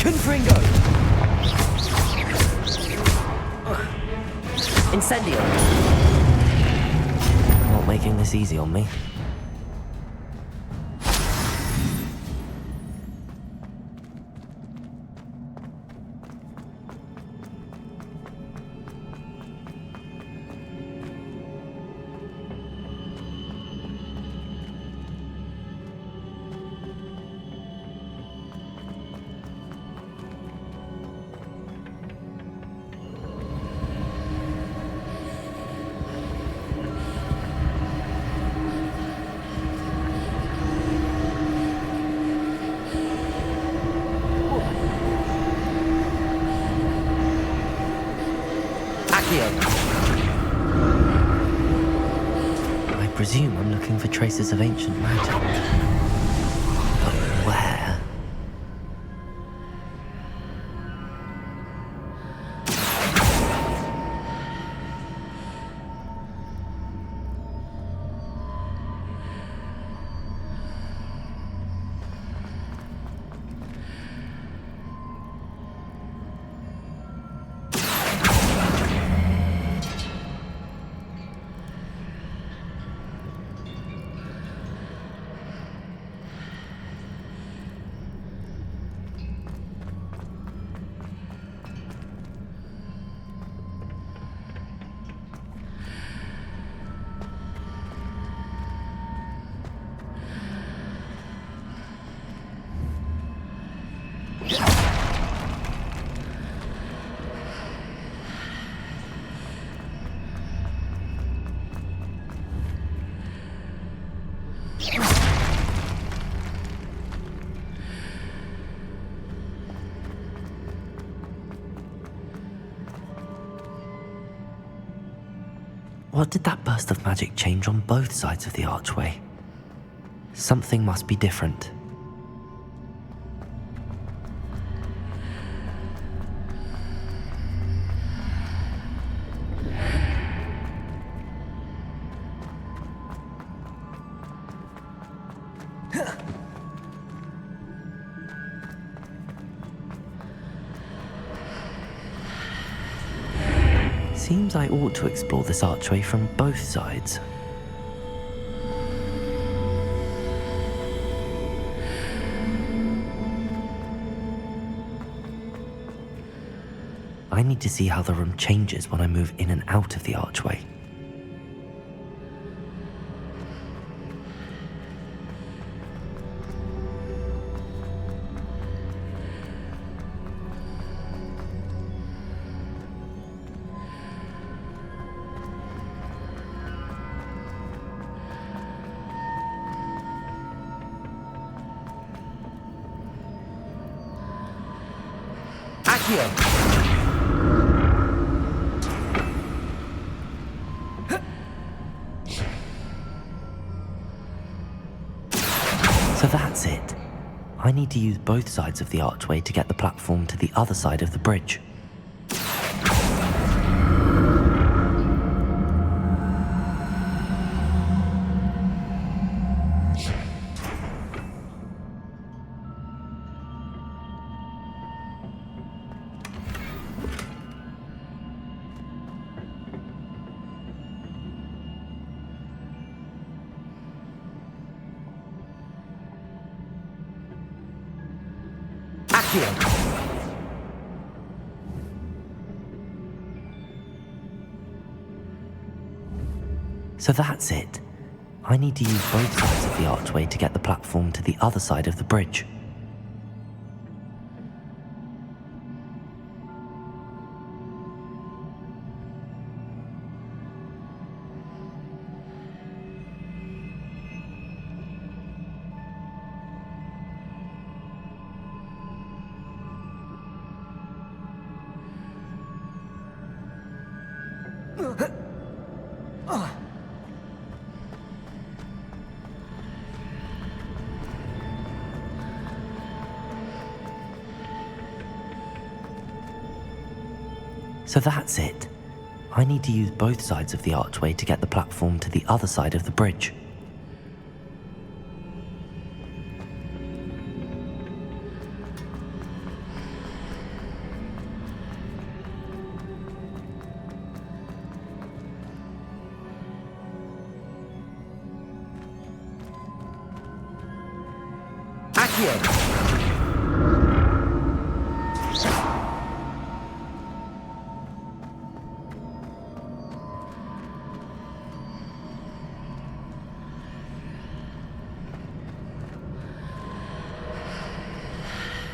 Confringo! Incendio! Not making this easy on me. I presume I'm looking for traces of ancient magic. But where? What did that burst of magic change on both sides of the archway? Something must be different. Seems I ought to explore this archway from both sides. I need to see how the room changes when I move in and out of the archway. So that's it. I need to use both sides of the archway to get the platform to the other side of the bridge. So that's it. I need to use both sides of the archway to get the platform to the other side of the bridge. So that's it. I need to use both sides of the archway to get the platform to the other side of the bridge.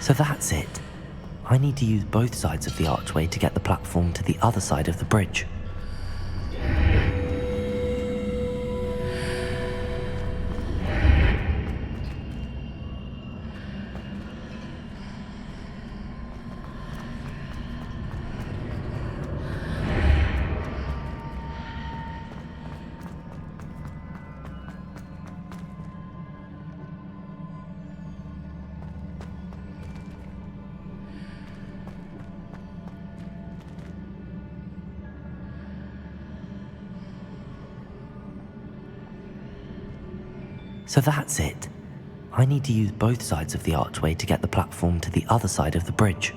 So that's it. I need to use both sides of the archway to get the platform to the other side of the bridge. So that's it. I need to use both sides of the archway to get the platform to the other side of the bridge.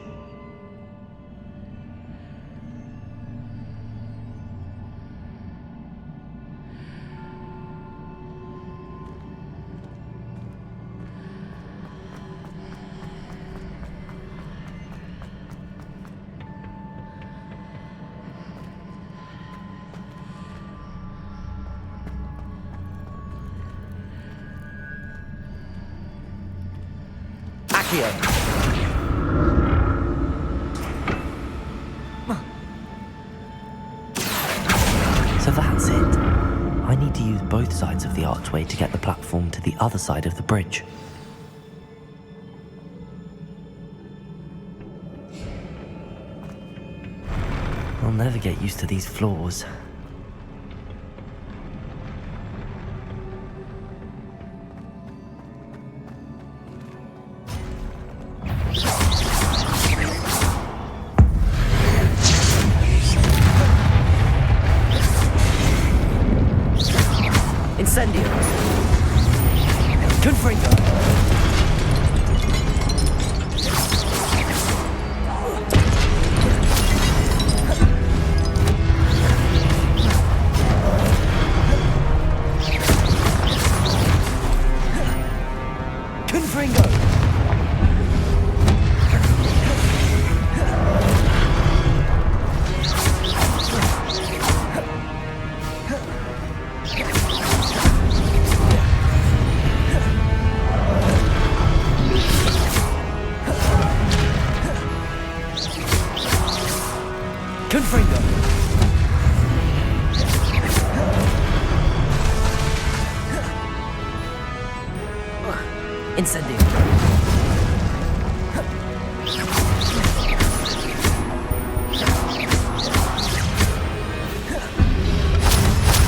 So that's it. I need to use both sides of the archway to get the platform to the other side of the bridge. I'll never get used to these floors. Incendio! Confringo! Confringo! Confringo! Incendio!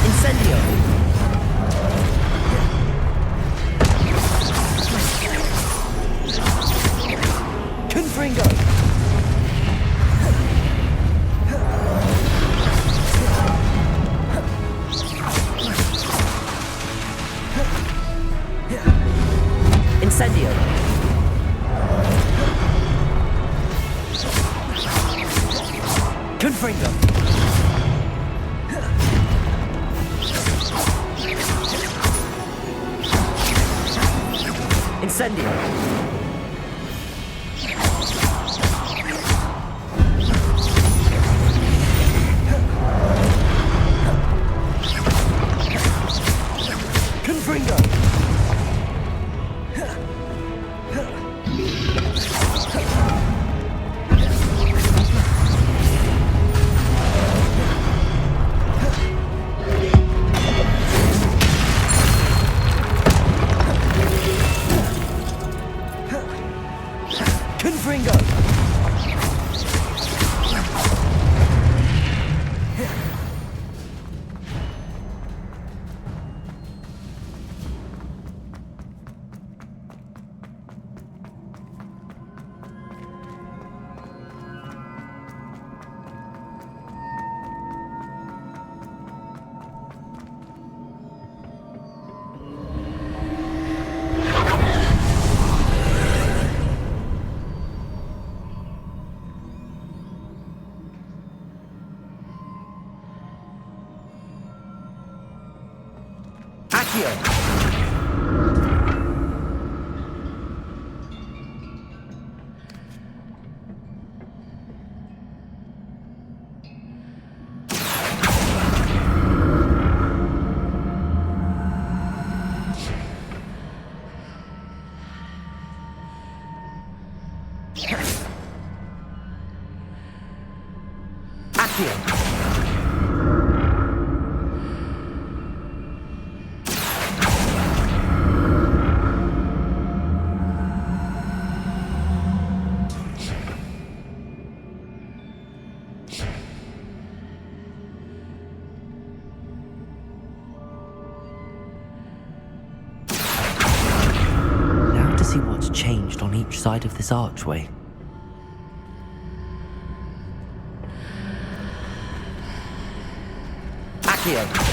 Incendio! Incendio! Confringo! Confringo! See what's changed on each side of this archway. Accio!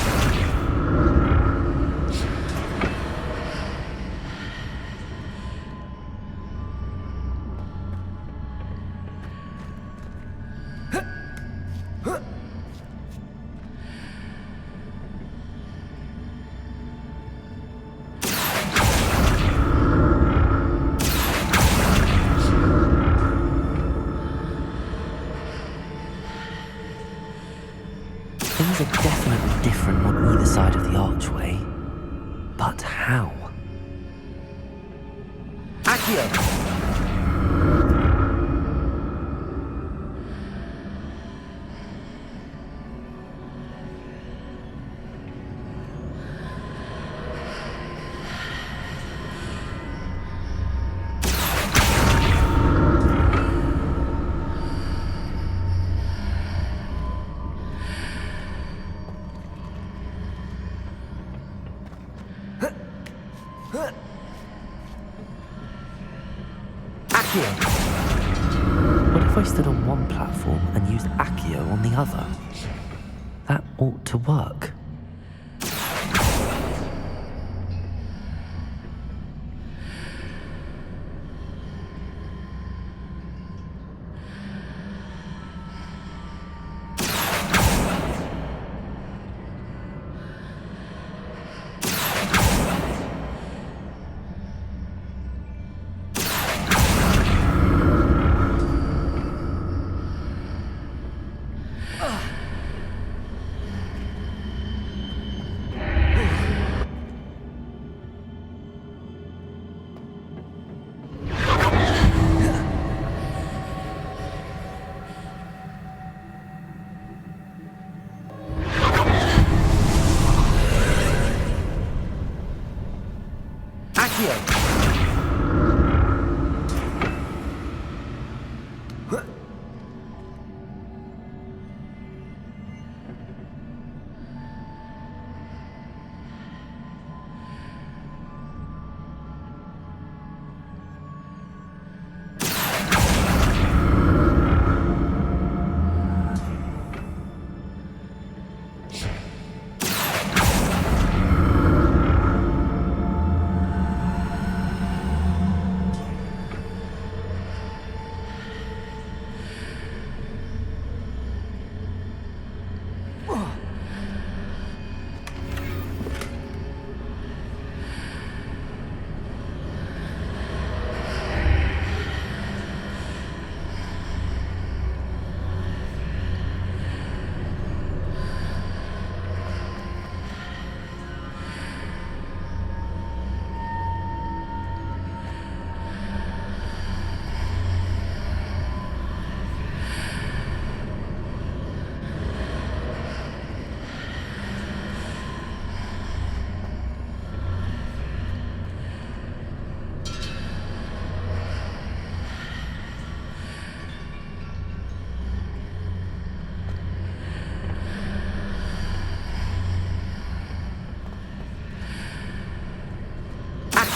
Things are definitely different on either side of the archway. But how? Accio! What if I stood on one platform and used Accio on the other? That ought to work.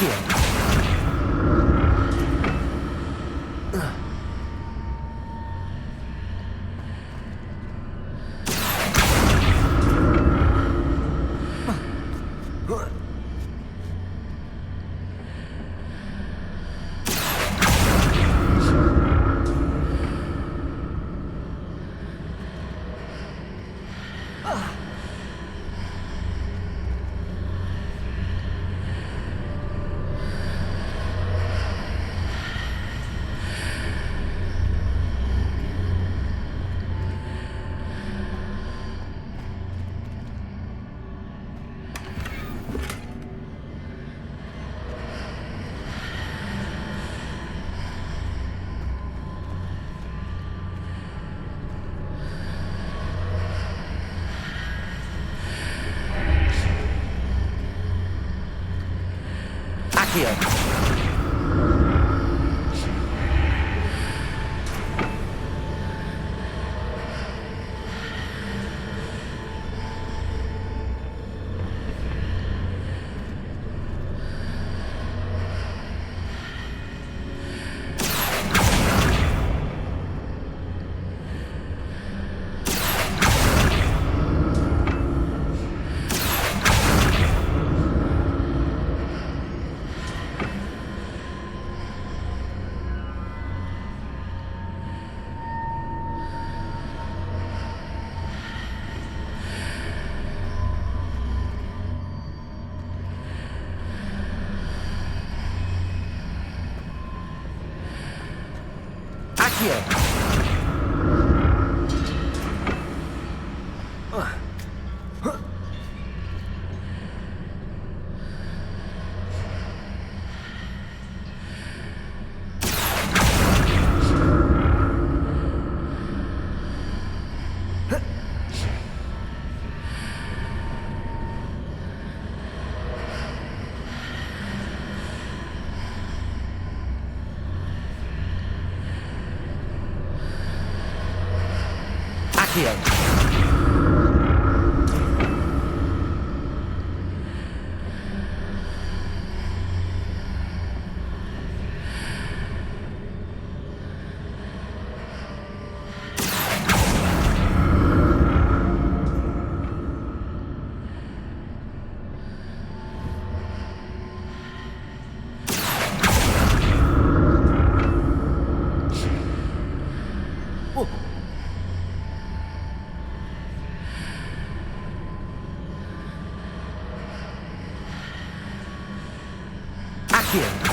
Accio! Accio! Accio!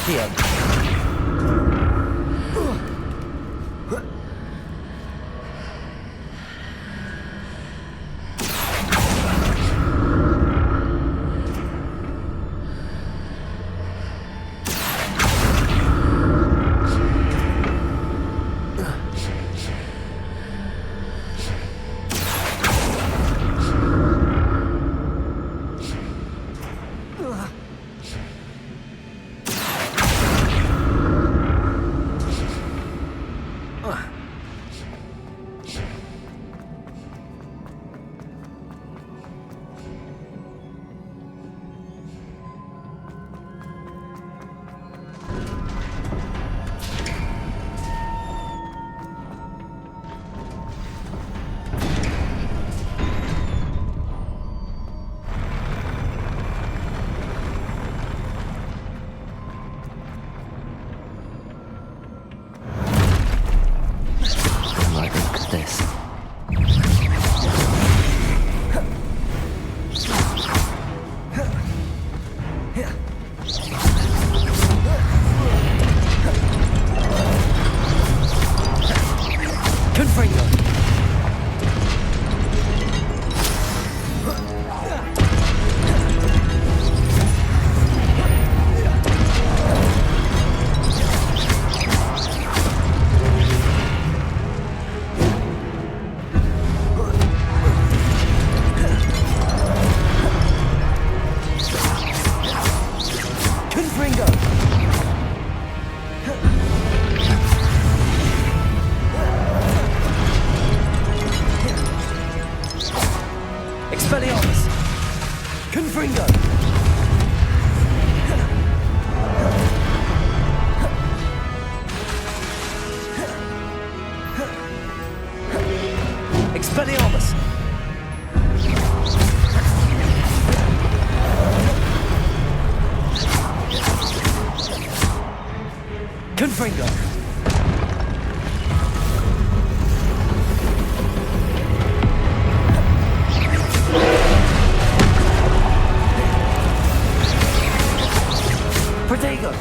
Accio! Confringo! Protego!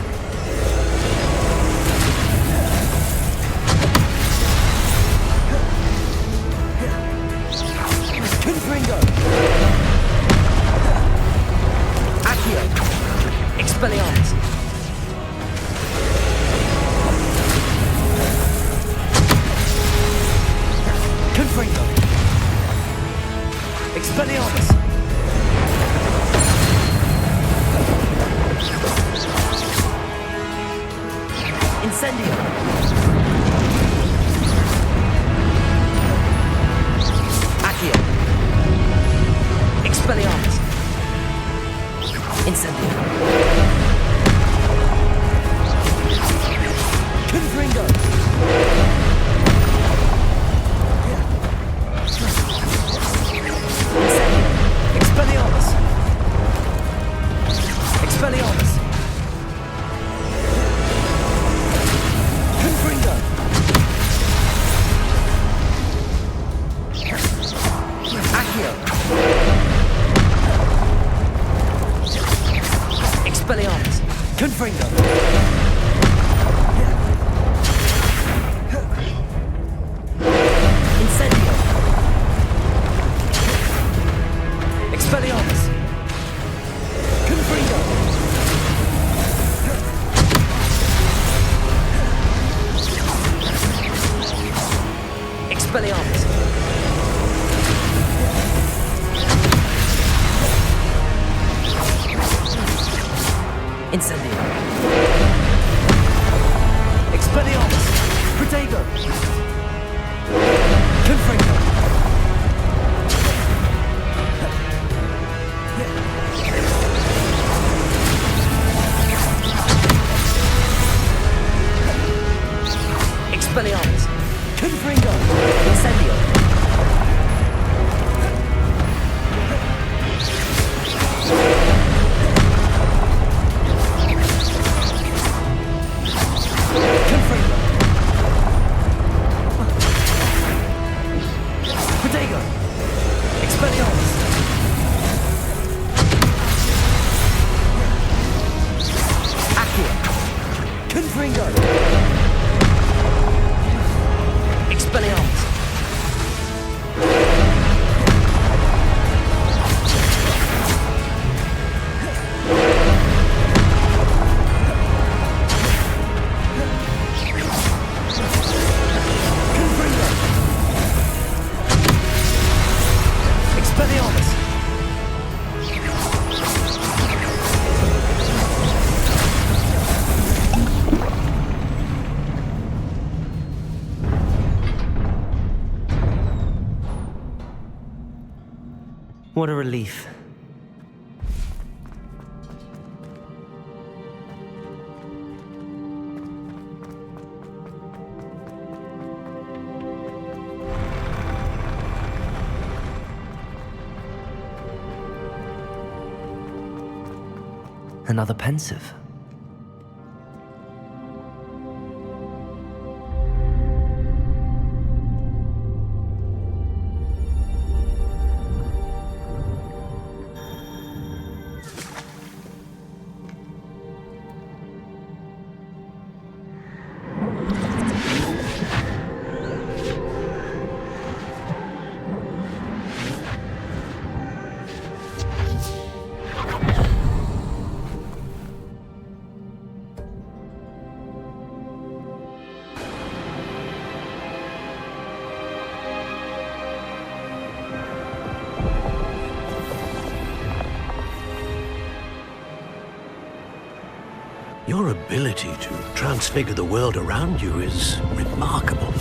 Confringo! Accio! Expelliarmus! Confringo! Expelliarmus! Incendio! Accio! Expelliarmus! Incendio! Confringo! Incendio! Expelliarmus! Expelliarmus! Confringo! Accio! Expelliarmus! Confringo! Incendio! Expelliarmus! Confringo! Expelliarmus! Incendio! Expelliarmus! Protego! Confringo! Expelliarmus! Confringo! Incendio! Confringo! Protego! Expelliarmus! Accio! Confringo! Expelliarmus! Confringo! Expelliarmus! What a relief. Another pensive. Your ability to transfigure the world around you is remarkable.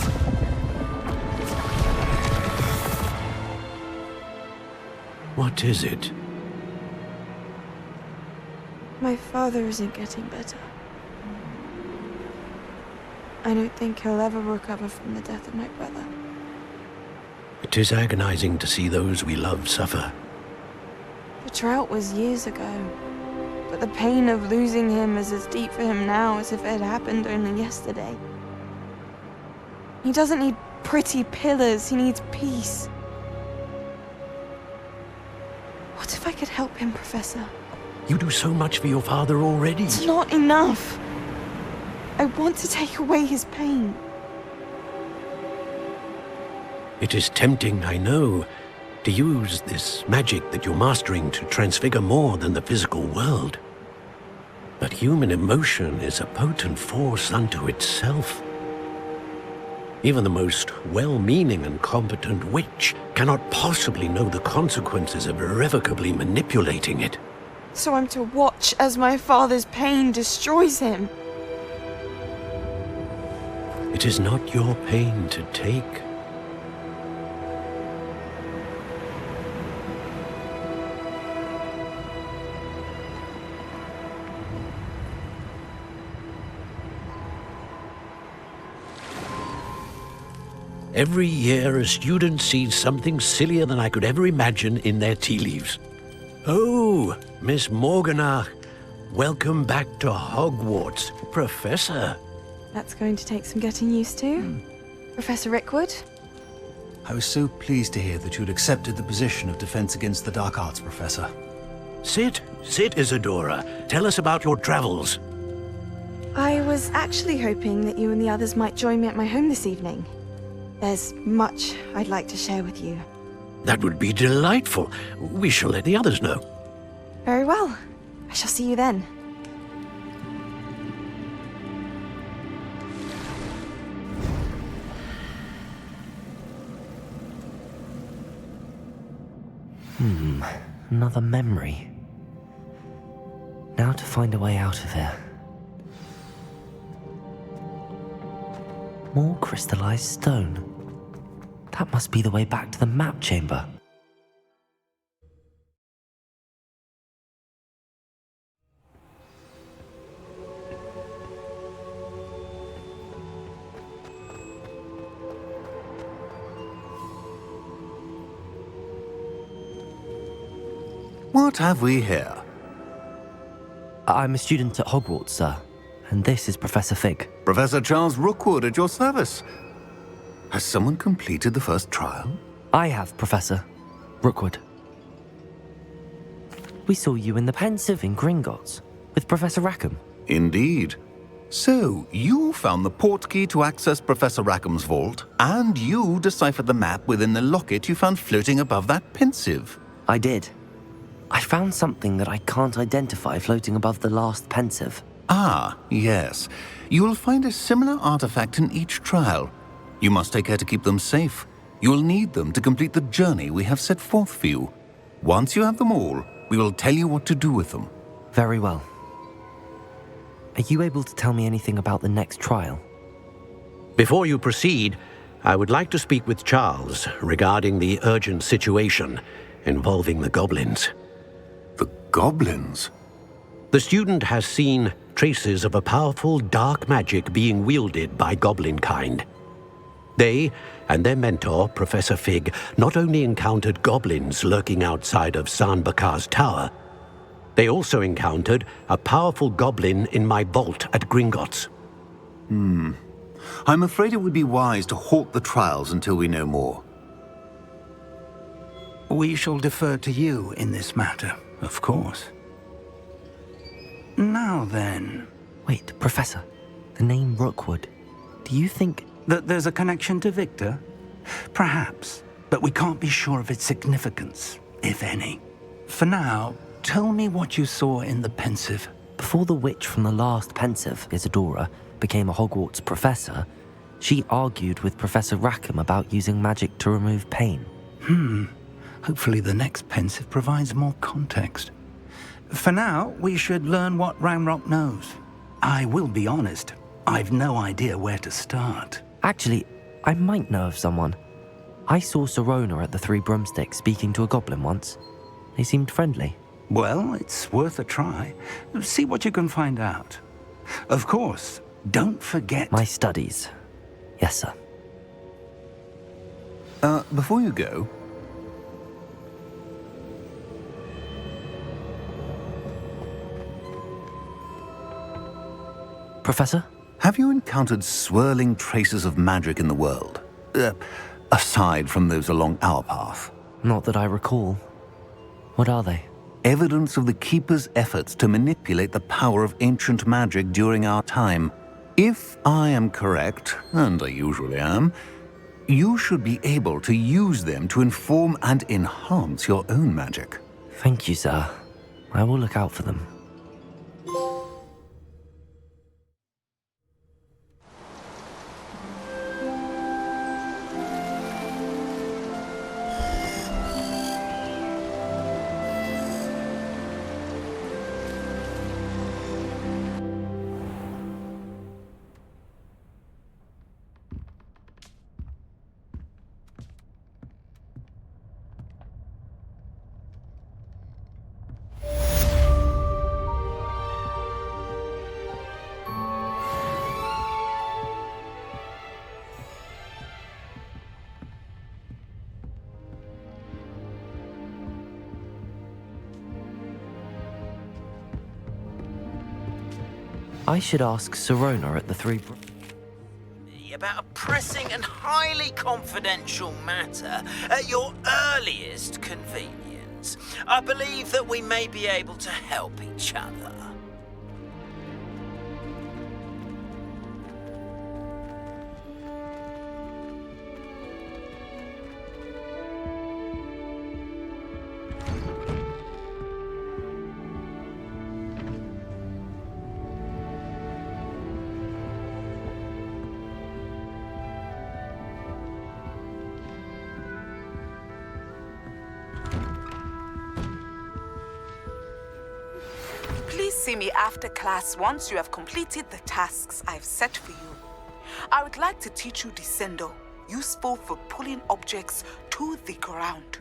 What is it? My father isn't getting better. I don't think he'll ever recover from the death of my brother. It is agonizing to see those we love suffer. The drought was years ago. but the pain of losing him is as deep for him now as if it had happened only yesterday. He doesn't need pretty pillars, he needs peace. What if I could help him, Professor? You do so much for your father already. It's not enough. I want to take away his pain. It is tempting, I know, to use this magic that you're mastering to transfigure more than the physical world. But human emotion is a potent force unto itself. Even the most well-meaning and competent witch cannot possibly know the consequences of irrevocably manipulating it. So I'm to watch as my father's pain destroys him. It is not your pain to take. Every year, a student sees something sillier than I could ever imagine in their tea leaves. Oh, Miss Morganach, welcome back to Hogwarts, Professor. That's going to take some getting used to. Professor Rickwood? I was so pleased to hear that you'd accepted the position of Defense Against the Dark Arts, Professor. Sit, Isadora. Tell us about your travels. I was actually hoping that you and the others might join me at my home this evening. There's much I'd like to share with you. That would be delightful. We shall let the others know. Very well. I shall see you then. Another memory. Now to find a way out of here. More crystallized stone. That must be the way back to the map chamber. What have we here? I'm a student at Hogwarts, sir. And this is Professor Fig. Professor Charles Rookwood at your service. Has someone completed the first trial? I have, Professor Rookwood. We saw you in the Pensive in Gringotts with Professor Rackham. Indeed. So, you found the portkey to access Professor Rackham's vault, and you deciphered the map within the locket you found floating above that Pensive. I did. I found something that I can't identify floating above the last Pensive. Ah, yes. You will find a similar artifact in each trial. You must take care to keep them safe. You will need them to complete the journey we have set forth for you. Once you have them all, we will tell you what to do with them. Very well. Are you able to tell me anything about the next trial? Before you proceed, I would like to speak with Charles regarding the urgent situation involving the goblins. The goblins? The student has seen traces of a powerful dark magic being wielded by goblin kind. They and their mentor, Professor Fig, not only encountered goblins lurking outside of San Bakar's tower, they also encountered a powerful goblin in my vault at Gringotts. I'm afraid it would be wise to halt the trials until we know more. We shall defer to you in this matter, of course. Now then... Wait, Professor. The name Rookwood. Do you think... that there's a connection to Victor? Perhaps, but we can't be sure of its significance, if any. For now, tell me what you saw in the Pensive. Before the witch from the last Pensive, Isadora, became a Hogwarts professor, she argued with Professor Rackham about using magic to remove pain. Hopefully the next Pensive provides more context. For now, we should learn what Ranrock knows. I will be honest, I've no idea where to start. Actually, I might know of someone. I saw Sirona at the Three Broomsticks speaking to a goblin once. They seemed friendly. Well, it's worth a try. See what you can find out. Of course, don't forget... My studies. Yes, sir. Before you go... Professor? Have you encountered swirling traces of magic in the world? Aside from those along our path? Not that I recall. What are they? Evidence of the Keeper's efforts to manipulate the power of ancient magic during our time. If I am correct, and I usually am, you should be able to use them to inform and enhance your own magic. Thank you, sir. I will look out for them. I should ask Sirona at the Three... About a pressing and highly confidential matter at your earliest convenience. I believe that we may be able to help each other. Please see me after class once you have completed the tasks I've set for you. I would like to teach you Descendo, useful for pulling objects to the ground.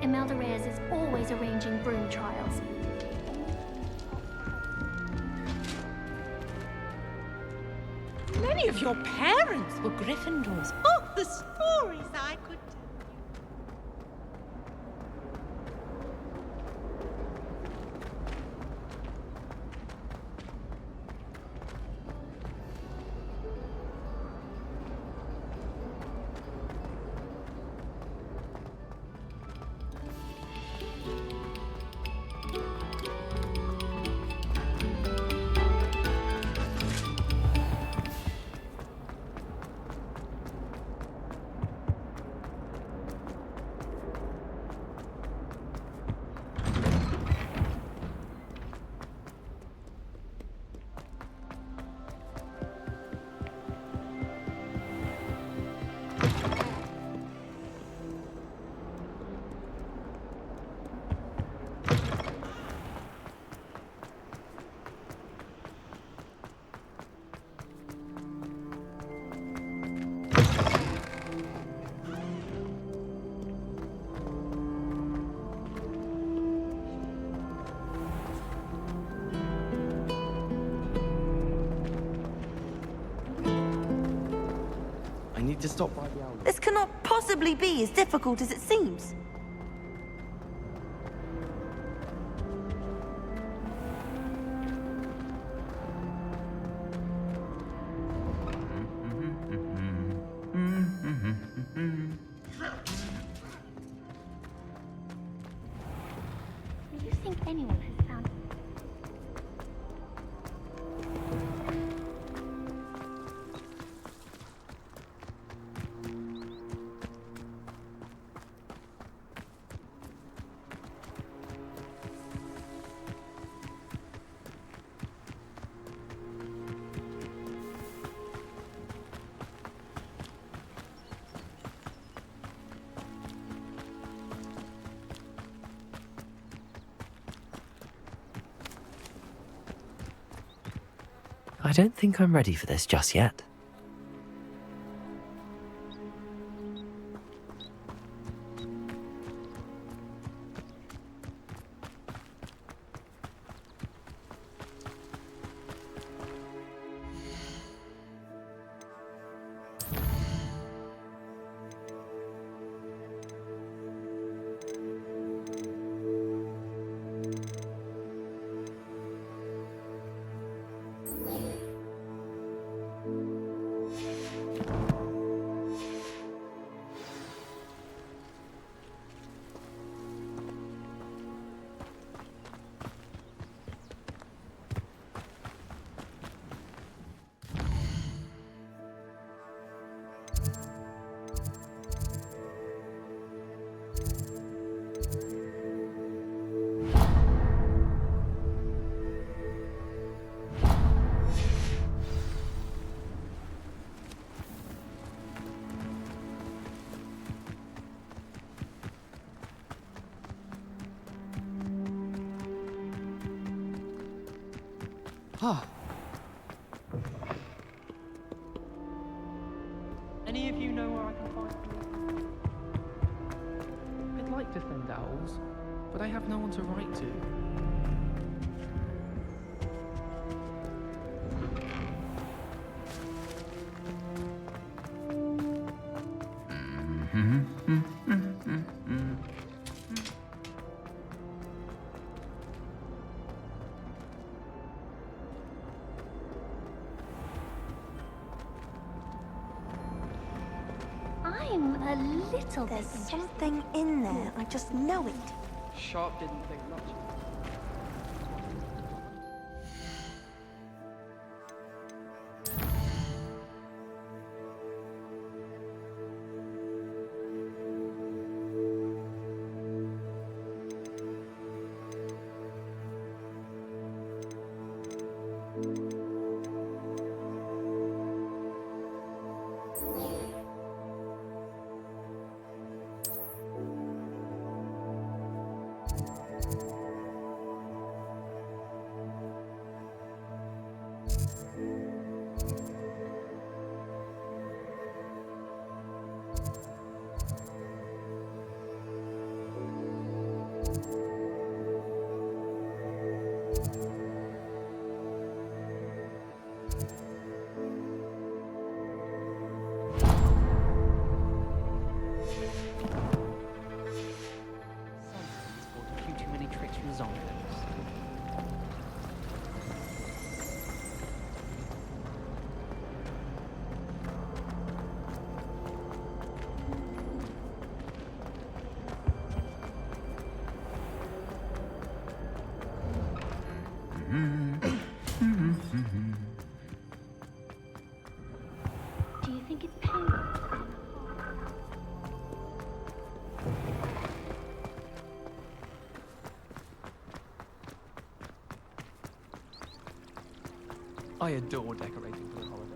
Imelda Reyes is always arranging broom trials. Many of your parents were Gryffindors. Oh, the stories I could tell. I need to stop by the owl. This cannot possibly be as difficult as it seems. Do you think anyone has found it? I don't think I'm ready for this just yet. Any of you know where I can find them? I'd like to send owls, but I have no one to write to. I'm a little bit There's interested. something in there. I just know it. Sharp didn't think much of it. Do you think it's painful? I adore decorating for the holidays.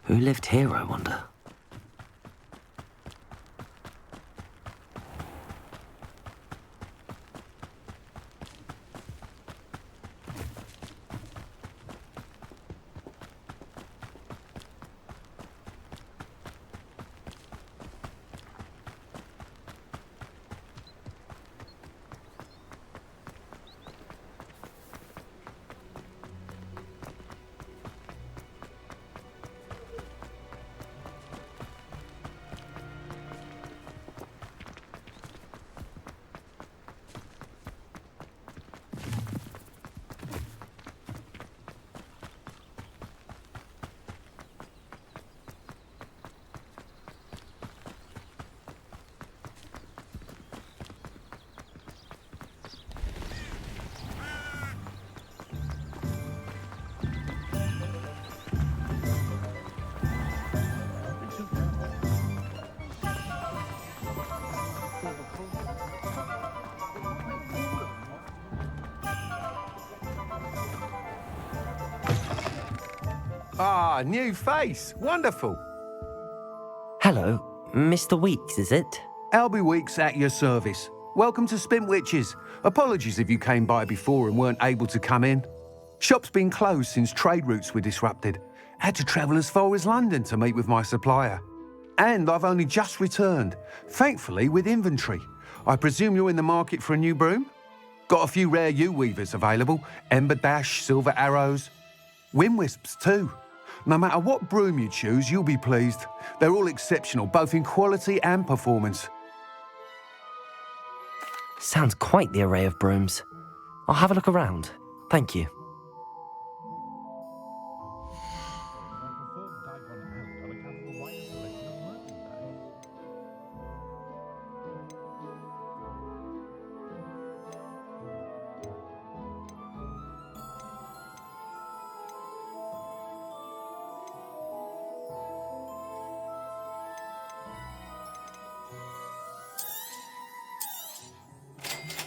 Who lived here, I wonder? Ah, new face. Wonderful. Hello, Mr. Weeks, is it? Albie Weeks at your service. Welcome to Spintwitches. Apologies if you came by before and weren't able to come in. Shop's been closed since trade routes were disrupted. Had to travel as far as London to meet with my supplier. And I've only just returned, thankfully with inventory. I presume you're in the market for a new broom? Got a few rare U-weavers available. Ember Dash, Silver Arrows. Wind Wisps too. No matter what broom you choose, you'll be pleased. They're all exceptional, both in quality and performance. Sounds quite the array of brooms. I'll have a look around. Thank you.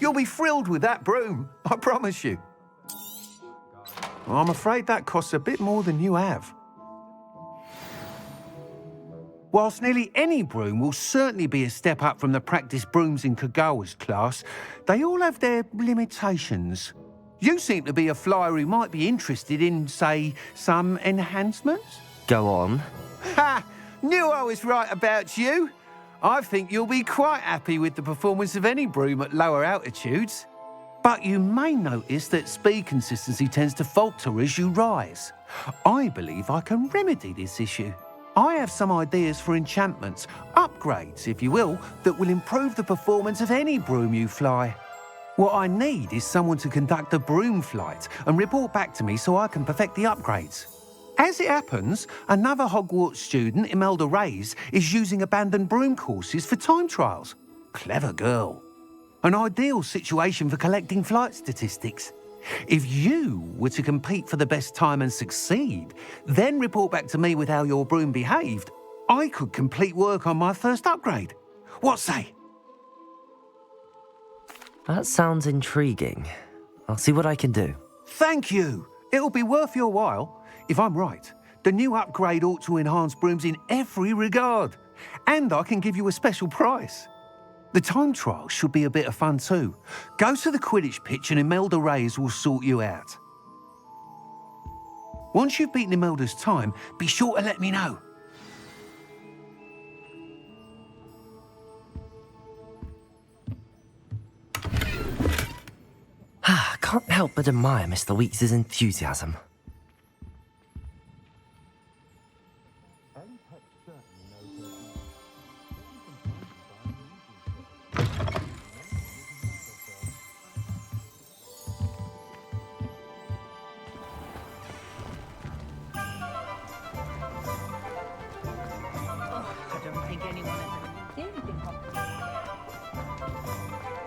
You'll be thrilled with that broom, I promise you. Well, I'm afraid that costs a bit more than you have. Whilst nearly any broom will certainly be a step up from the practice brooms in Kagawa's class, they all have their limitations. You seem to be a flyer who might be interested in, say, some enhancements? Go on. Ha! Knew I was right about you. I think you'll be quite happy with the performance of any broom at lower altitudes. But you may notice that speed consistency tends to falter as you rise. I believe I can remedy this issue. I have some ideas for enchantments, upgrades, if you will, that will improve the performance of any broom you fly. What I need is someone to conduct a broom flight and report back to me so I can perfect the upgrades. As it happens, another Hogwarts student, Imelda Reyes, is using abandoned broom courses for time trials. Clever girl. An ideal situation for collecting flight statistics. If you were to compete for the best time and succeed, then report back to me with how your broom behaved, I could complete work on my first upgrade. What say? That sounds intriguing. I'll see what I can do. Thank you. It'll be worth your while. If I'm right, the new upgrade ought to enhance brooms in every regard. And I can give you a special price. The time trial should be a bit of fun too. Go to the Quidditch pitch and Imelda Reyes will sort you out. Once you've beaten Imelda's time, be sure to let me know. Can't help but admire Mr. Weeks' enthusiasm.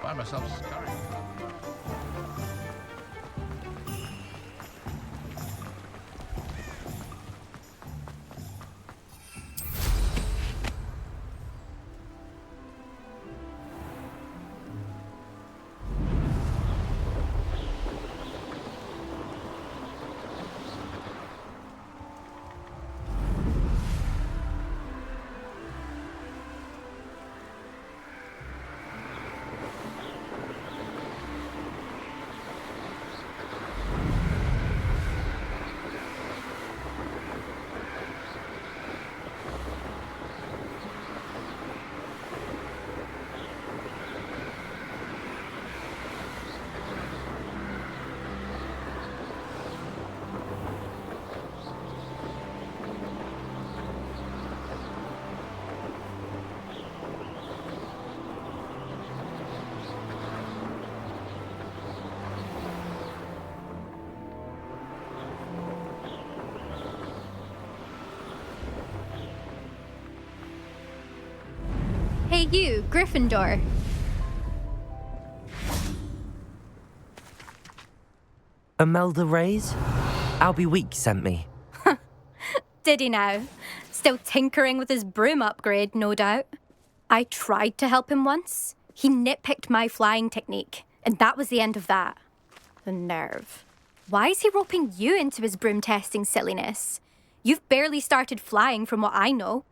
Find myself scurrying. Hey you, Gryffindor. Imelda Reyes? Albie Week sent me. Did he now? Still tinkering with his broom upgrade, no doubt. I tried to help him once. He nitpicked my flying technique, and that was the end of that. The nerve. Why is he roping you into his broom testing silliness? You've barely started flying from what I know.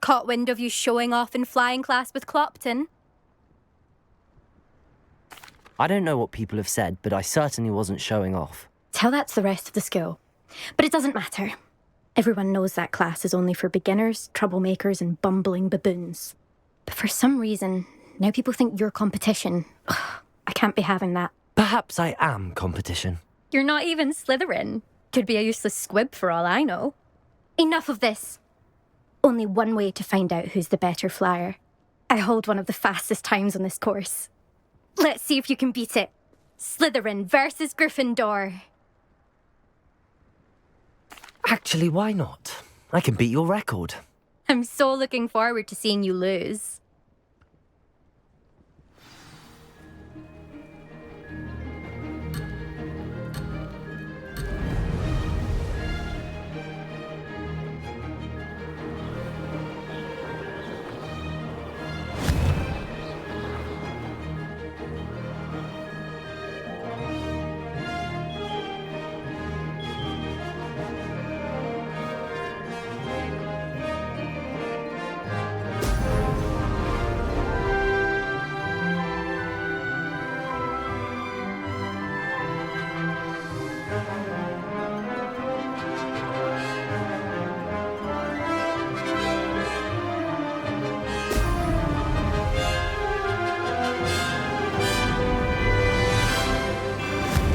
Caught wind of you showing off in flying class with Clopton. I don't know what people have said, but I certainly wasn't showing off. Tell that to the rest of the school. But it doesn't matter. Everyone knows that class is only for beginners, troublemakers, and bumbling baboons. But for some reason, now people think you're competition. Ugh, I can't be having that. Perhaps I am competition. You're not even Slytherin. Could be a useless squib for all I know. Enough of this. Only one way to find out who's the better flyer. I hold one of the fastest times on this course. Let's see if you can beat it. Slytherin versus Gryffindor. Actually, why not? I can beat your record. I'm so looking forward to seeing you lose.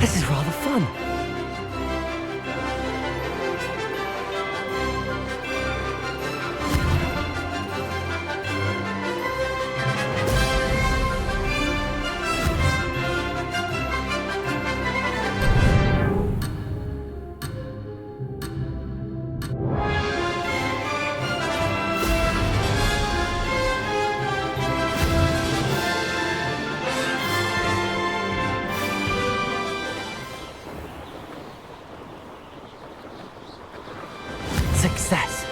This is rather fun. Success.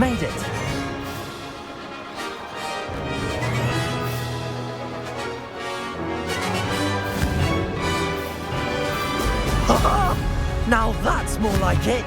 Made it. Now that's more like it.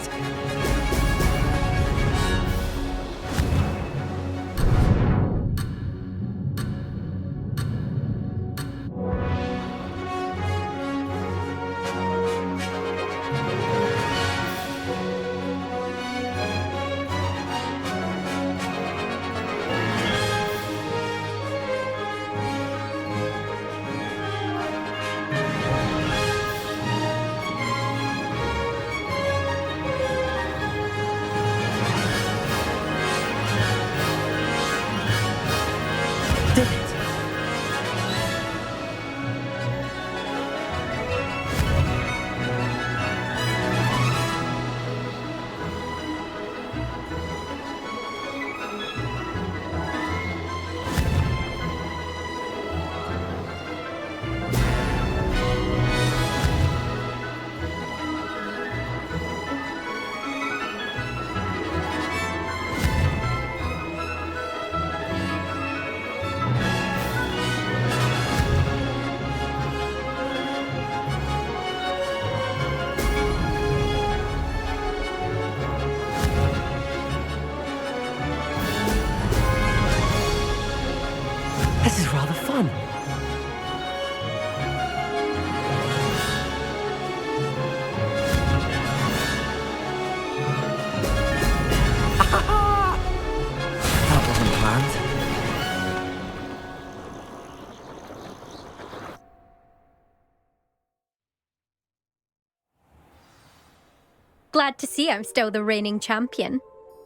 Glad to see I'm still the reigning champion.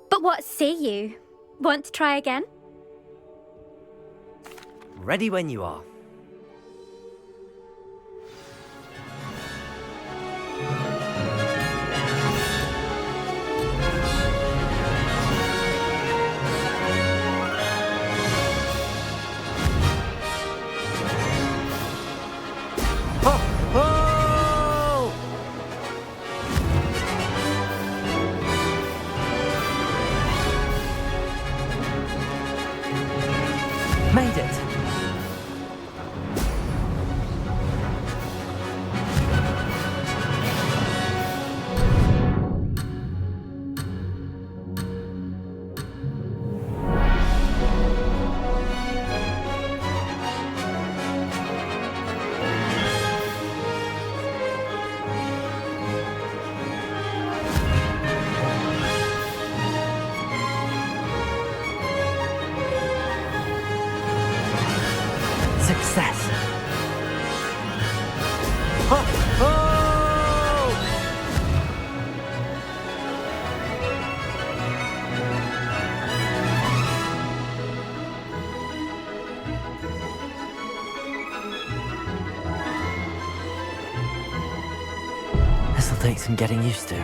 But what say you? Want to try again? Ready when you are. Made it! Success! This'll take some getting used to.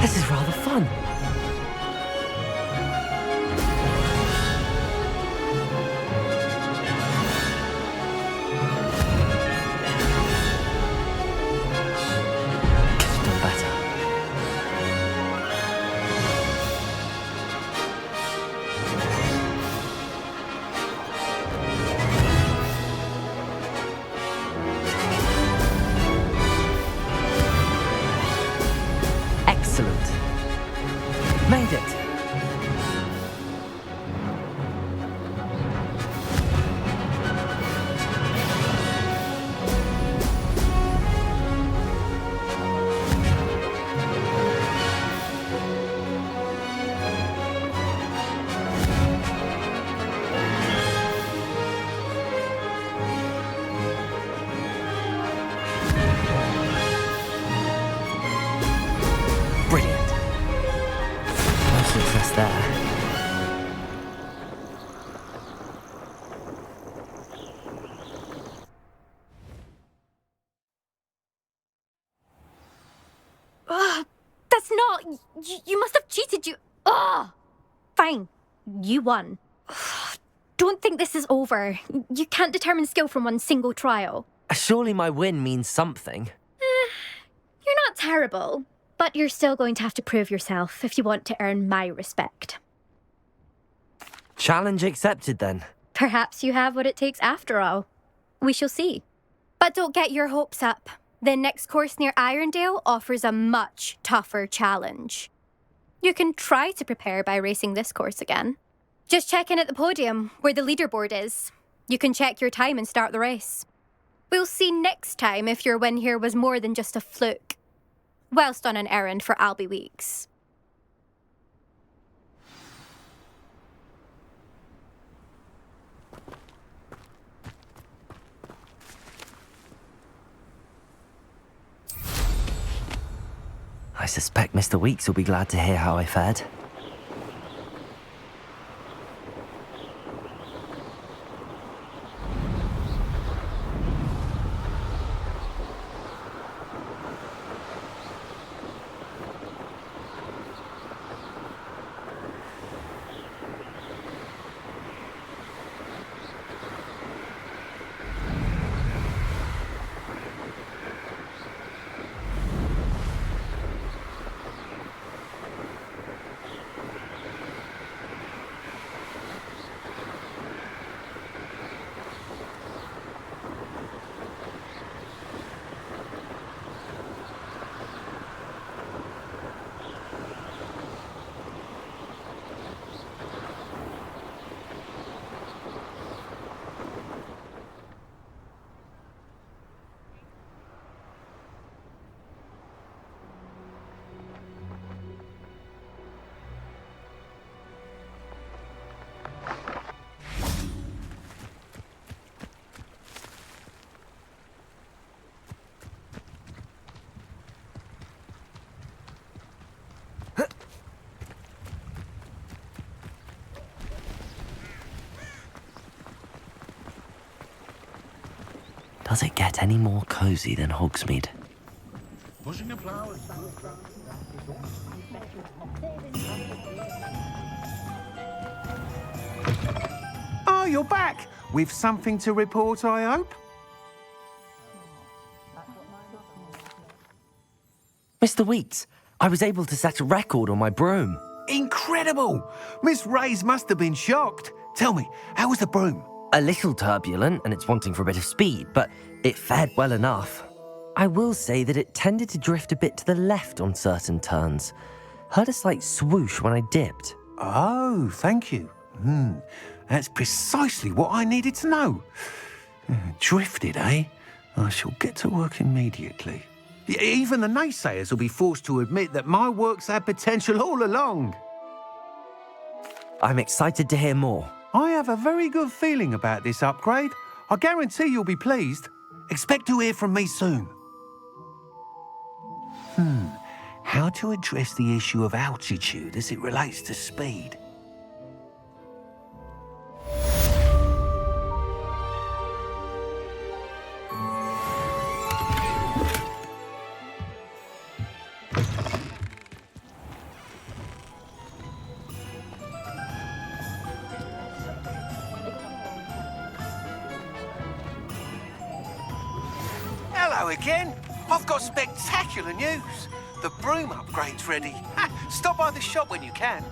This is rather fun. Could have done better. Excellent. Made it. Brilliant. No success there. Ugh, that's not... You must have cheated, you... Ugh! Fine. You won. Ugh, don't think this is over. You can't determine skill from one single trial. Surely my win means something. You're not terrible, but you're still going to have to prove yourself if you want to earn my respect. Challenge accepted then. Perhaps you have what it takes after all. We shall see. But don't get your hopes up. The next course near Irondale offers a much tougher challenge. You can try to prepare by racing this course again. Just check in at the podium, where the leaderboard is. You can check your time and start the race. We'll see next time if your win here was more than just a fluke. Whilst on an errand for Albie Weeks. I suspect Mr. Weeks will be glad to hear how I fared. Does it get any more cozy than Hogsmeade? Pushing the flowers. Oh, you're back! With something to report, I hope? Mr. Weeks, I was able to set a record on my broom. Incredible! Miss Reyes must have been shocked. Tell me, how was the broom? A little turbulent, and it's wanting for a bit of speed, but it fared well enough. I will say that it tended to drift a bit to the left on certain turns. Heard a slight swoosh when I dipped. Oh, thank you. That's precisely what I needed to know. Drifted, eh? I shall get to work immediately. Even the naysayers will be forced to admit that my work's had potential all along. I'm excited to hear more. I have a very good feeling about this upgrade. I guarantee you'll be pleased. Expect to hear from me soon. How to address the issue of altitude as it relates to speed? Hello again. I've got spectacular news. The broom upgrade's ready. Stop by the shop when you can.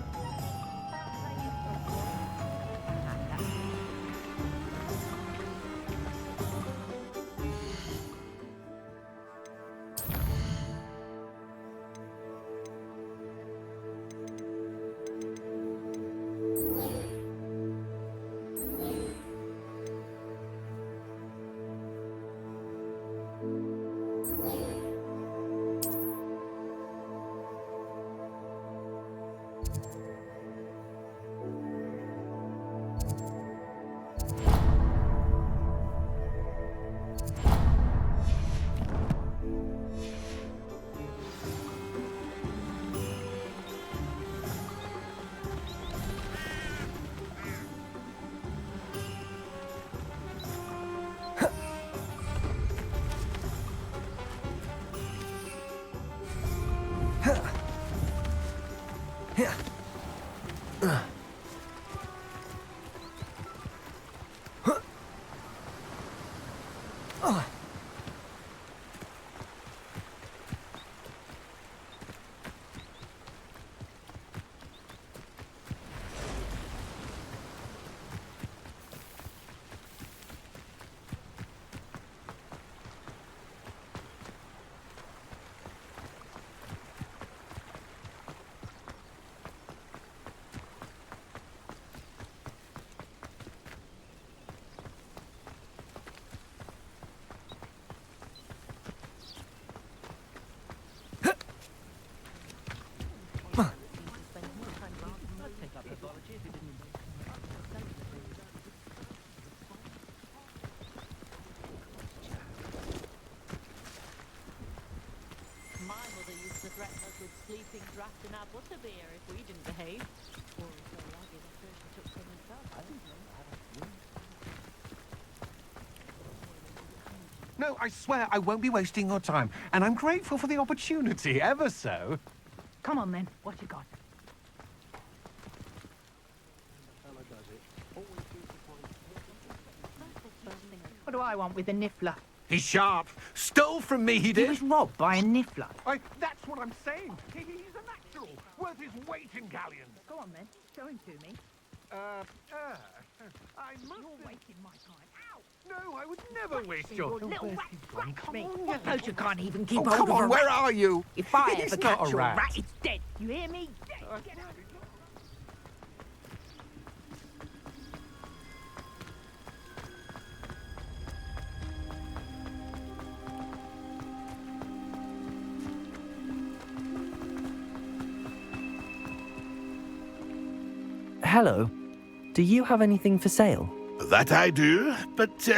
Sleeping draft in our butterbeer if we didn't behave. Or if so ragged at first she took some herself. I don't know. No, I swear I won't be wasting your time, and I'm grateful for the opportunity, ever so. Come on then, what you got? What do I want with a niffler? He's sharp. Stole from me, he did. He was robbed by a niffler. That's what I'm saying. He's a natural, worth his weight in galleons. Go on then, show him to me. I must. You're wasting my time. Ow! No, I would never waste your time. Little rat, me. Suppose you can't even keep Oh, hold come of on, a where rat. are you? If I He's ever not catch a your rat. rat, it's dead. You hear me? Dead. Get out of here. Hello. Do you have anything for sale? That I do, but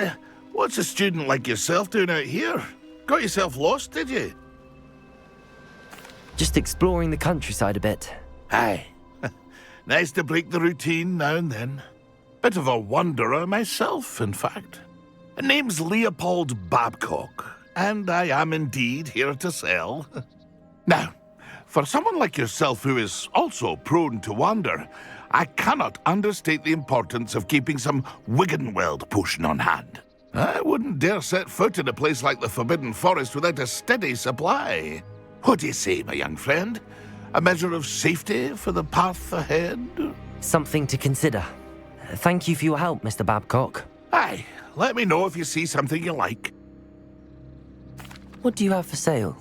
what's a student like yourself doing out here? Got yourself lost, did you? Just exploring the countryside a bit. Aye. Nice to break the routine now and then. Bit of a wanderer myself, in fact. Name's Leopold Babcock, and I am indeed here to sell. Now, for someone like yourself who is also prone to wander, I cannot understate the importance of keeping some Wiggenweld potion on hand. I wouldn't dare set foot in a place like the Forbidden Forest without a steady supply. What do you say, my young friend? A measure of safety for the path ahead? Something to consider. Thank you for your help, Mr. Babcock. Aye, let me know if you see something you like. What do you have for sale?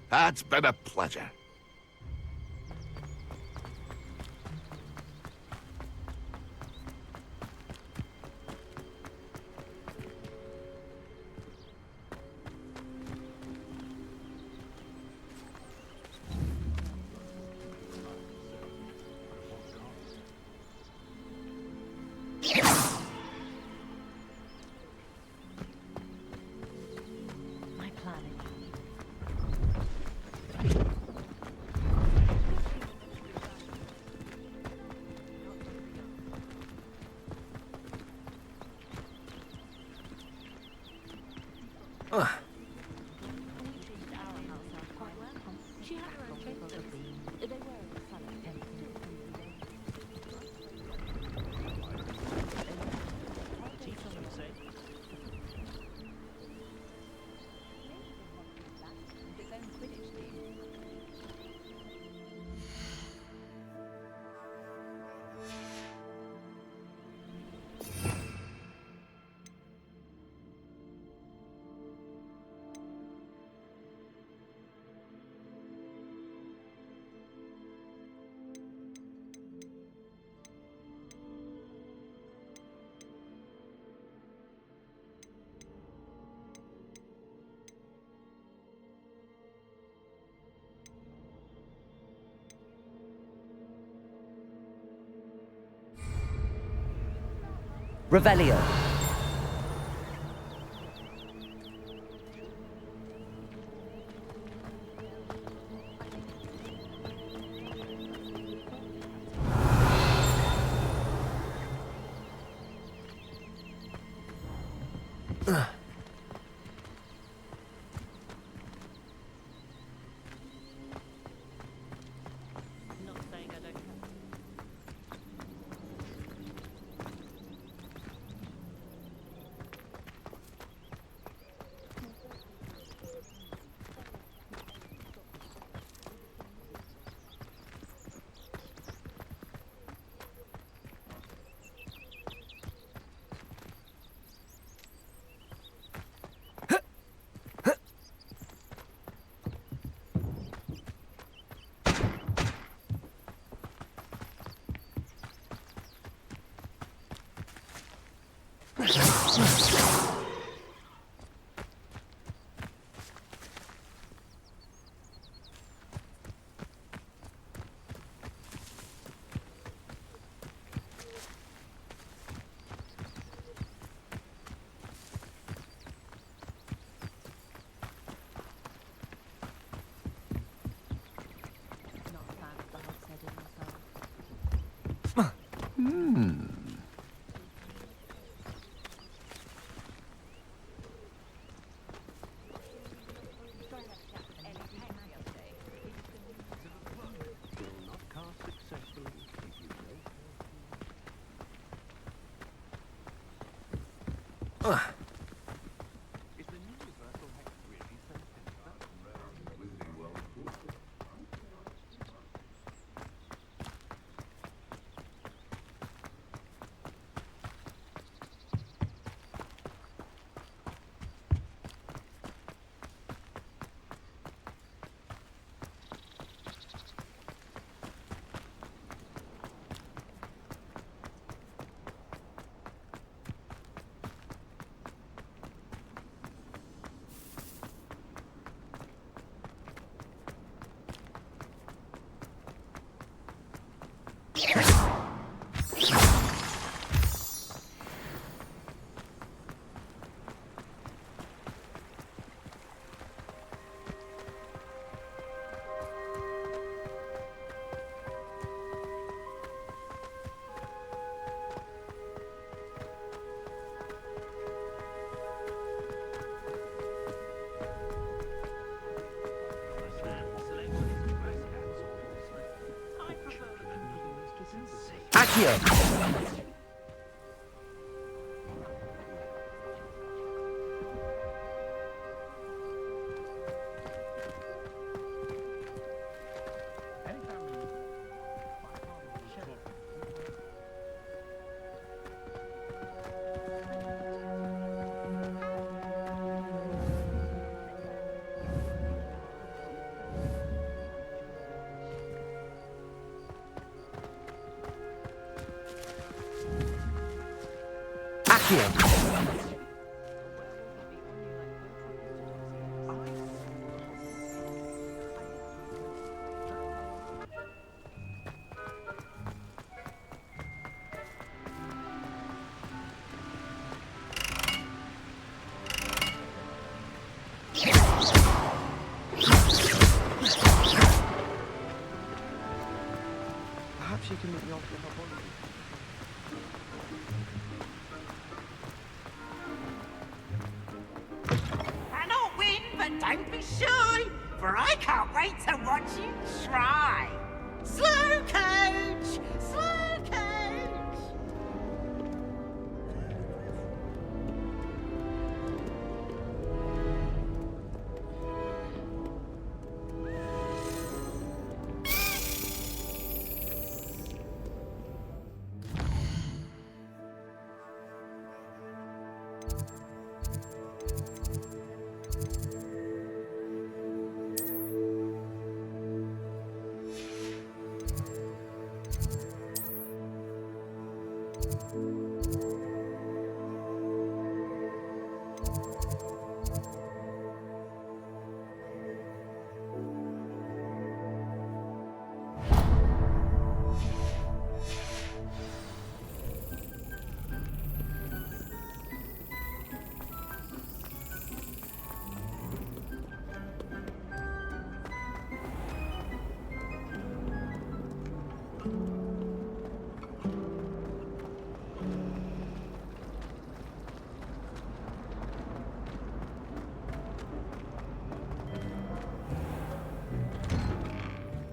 That's been a pleasure. My plan is she had her own people. They were Revelio. not saying I don't care. Accio! Perhaps you can meet me off with her body. Cannot win, but don't be shy, for I can't wait to watch you try. Slow coach! Slow coach!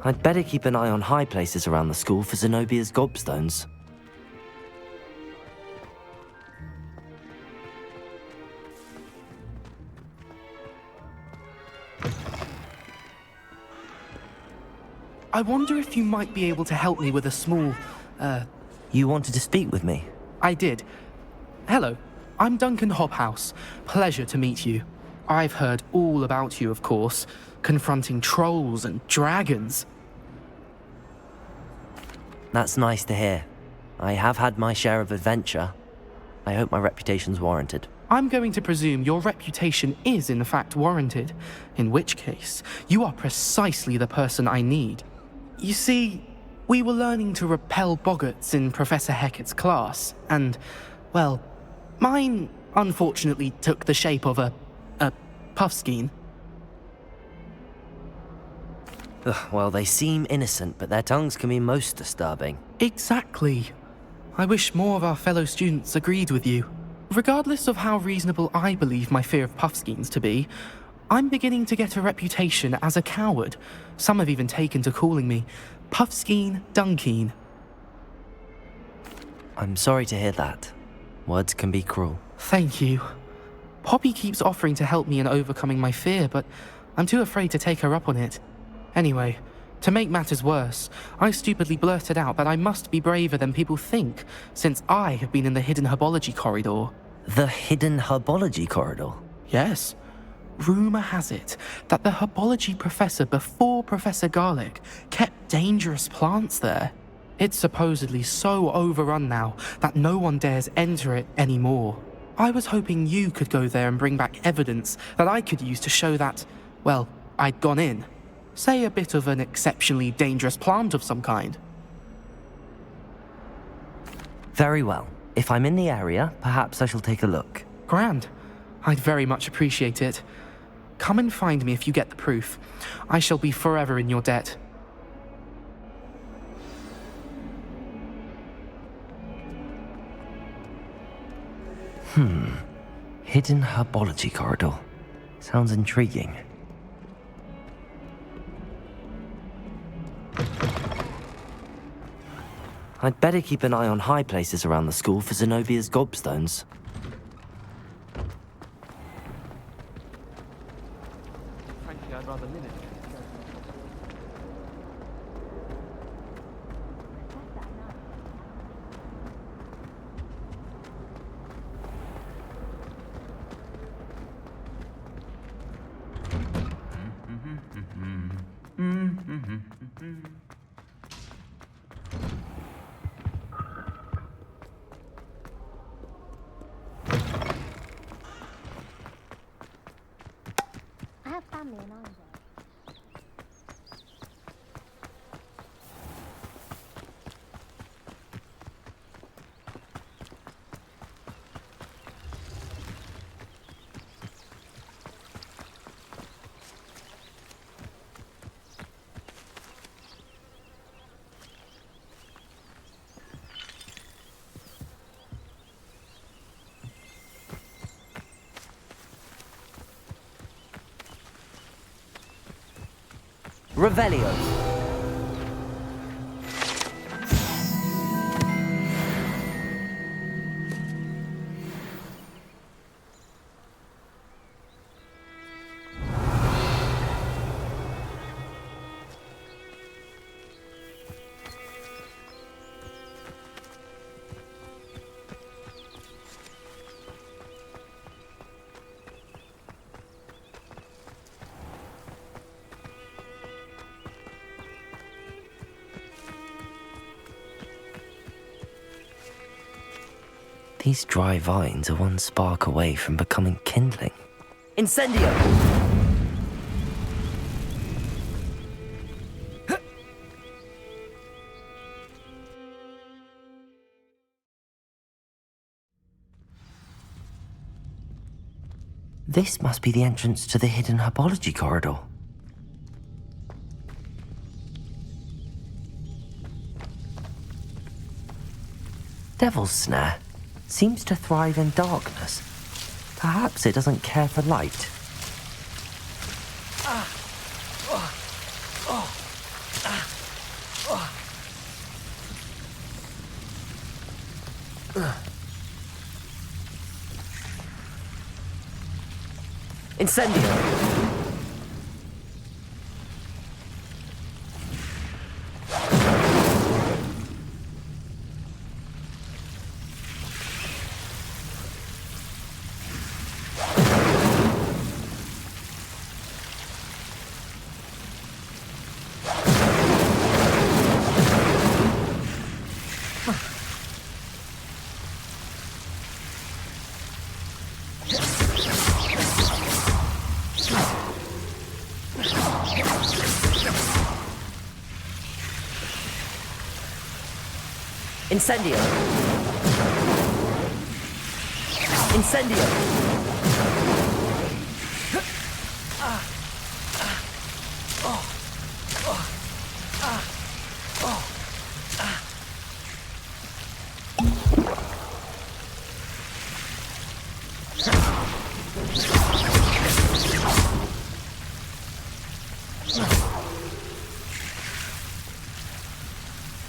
I'd better keep an eye on high places around the school for Zenobia's gobstones. I wonder if you might be able to help me with a small, You wanted to speak with me? I did. Hello, I'm Duncan Hobhouse. Pleasure to meet you. I've heard all about you, of course, confronting trolls and dragons. That's nice to hear. I have had my share of adventure. I hope my reputation's warranted. I'm going to presume your reputation is in fact warranted, in which case, you are precisely the person I need. You see, we were learning to repel boggarts in Professor Hecat's class, and, well, mine unfortunately took the shape of a puffskein. Well, they seem innocent, but their tongues can be most disturbing. Exactly. I wish more of our fellow students agreed with you. Regardless of how reasonable I believe my fear of puffskeins to be, I'm beginning to get a reputation as a coward. Some have even taken to calling me Puffskeen Dunkeen. I'm sorry to hear that. Words can be cruel. Thank you. Poppy keeps offering to help me in overcoming my fear, but I'm too afraid to take her up on it. Anyway, to make matters worse, I stupidly blurted out that I must be braver than people think, since I have been in the hidden herbology corridor. The hidden herbology corridor? Yes. Rumour has it that the herbology professor before Professor Garlic kept dangerous plants there. It's supposedly so overrun now that no one dares enter it anymore. I was hoping you could go there and bring back evidence that I could use to show that, well, I'd gone in. Say a bit of an exceptionally dangerous plant of some kind. Very well. If I'm in the area, perhaps I shall take a look. Grand. I'd very much appreciate it. Come and find me if you get the proof. I shall be forever in your debt. Hidden herbology corridor. Sounds intriguing. I'd better keep an eye on high places around the school for Zenobia's gobstones. Frankly, I'd rather live it. I have family in Ireland. Revelio. These dry vines are one spark away from becoming kindling. Incendio! This must be the entrance to the hidden herbology corridor. Devil's Snare seems to thrive in darkness. Perhaps it doesn't care for light. Incendio! Incendio! Incendio!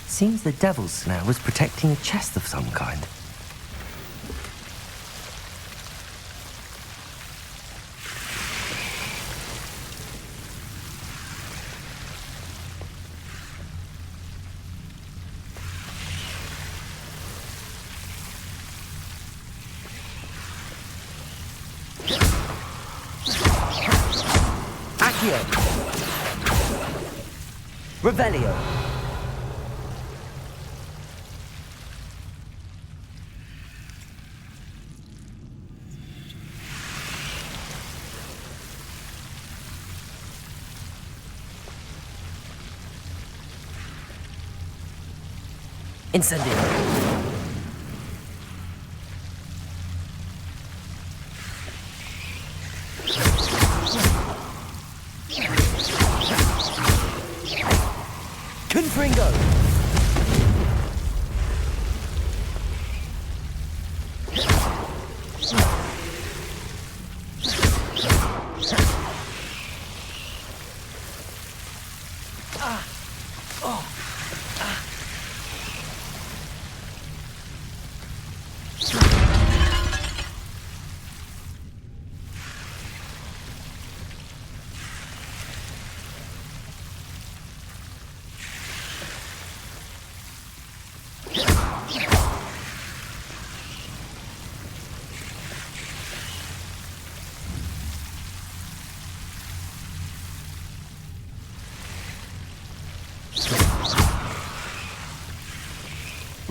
Seems the Devil's Snare was protecting a chest of some kind. Accio! Revelio! Incendio! Confringo!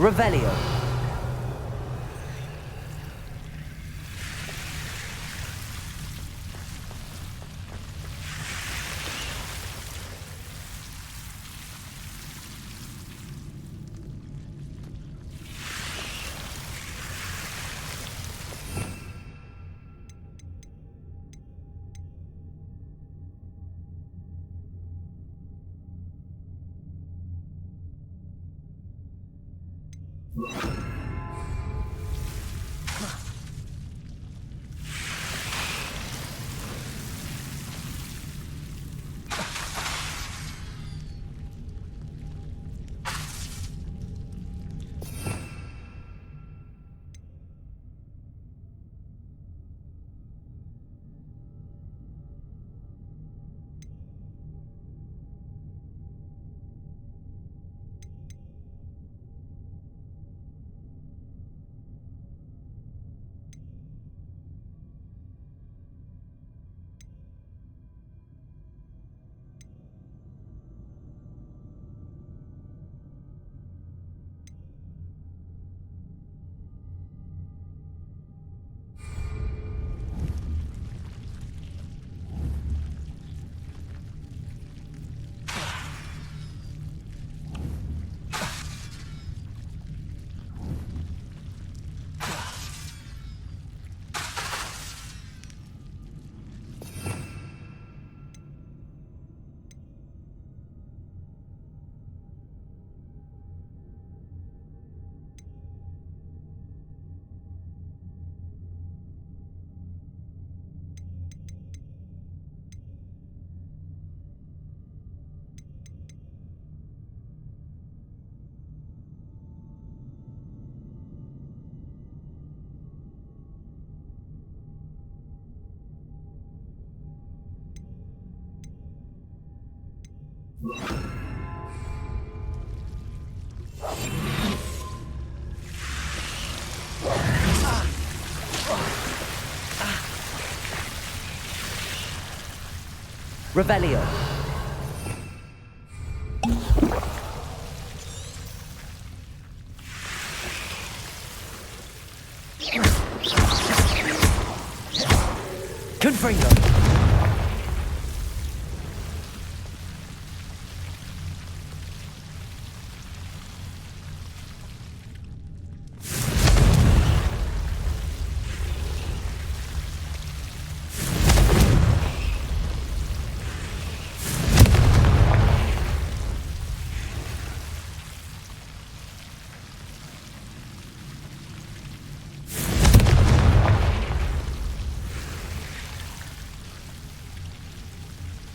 Revelio. Revelio. Confringo.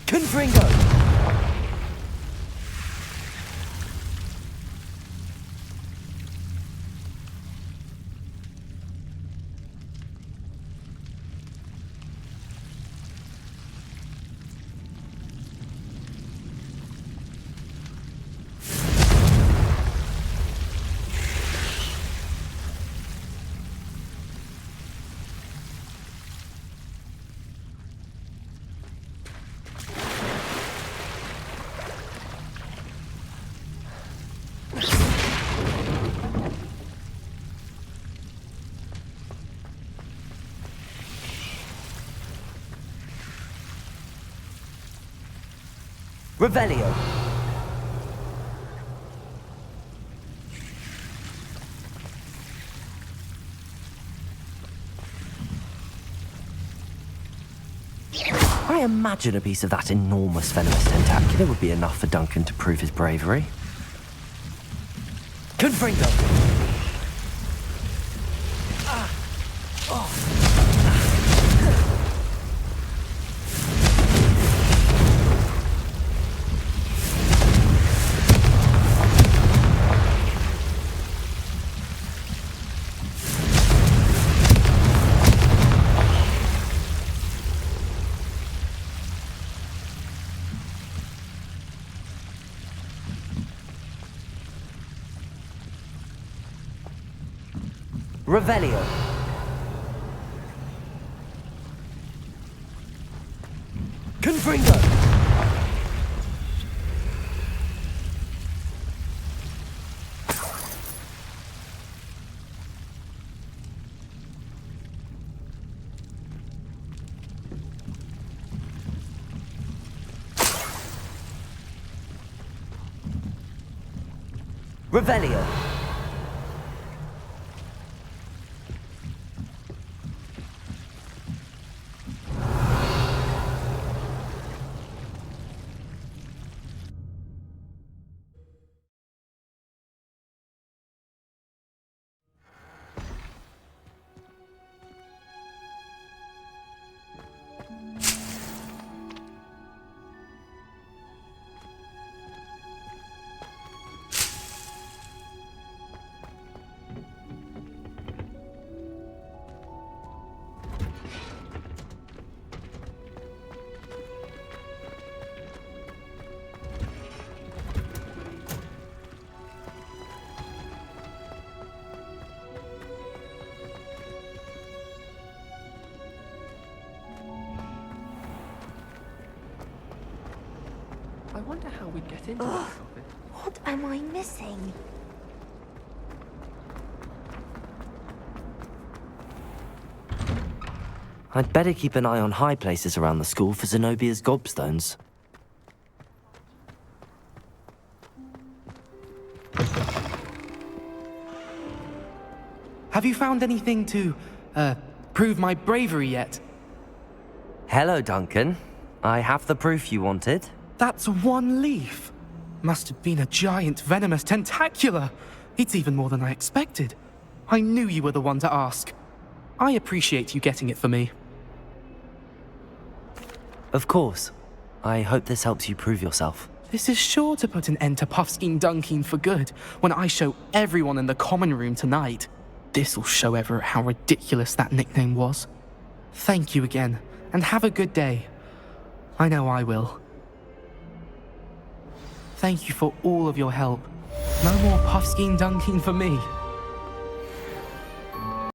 Confringo! Revelio. I imagine a piece of that enormous venomous tentacular would be enough for Duncan to prove his bravery. Confringo! Revelio. Confringo. Revelio. I wonder how we'd get into Ugh. this office. What am I missing? I'd better keep an eye on high places around the school for Zenobia's gobstones. Have you found anything to, prove my bravery yet? Hello, Duncan. I have the proof you wanted. That's one leaf. Must have been a giant venomous tentacula. It's even more than I expected. I knew you were the one to ask. I appreciate you getting it for me. Of course. I hope this helps you prove yourself. This is sure to put an end to Puffskein Dunkeen for good when I show everyone in the common room tonight. This'll show Everett how ridiculous that nickname was. Thank you again, and have a good day. I know I will. Thank you for all of your help. No more Puffskein Dunkeen for me.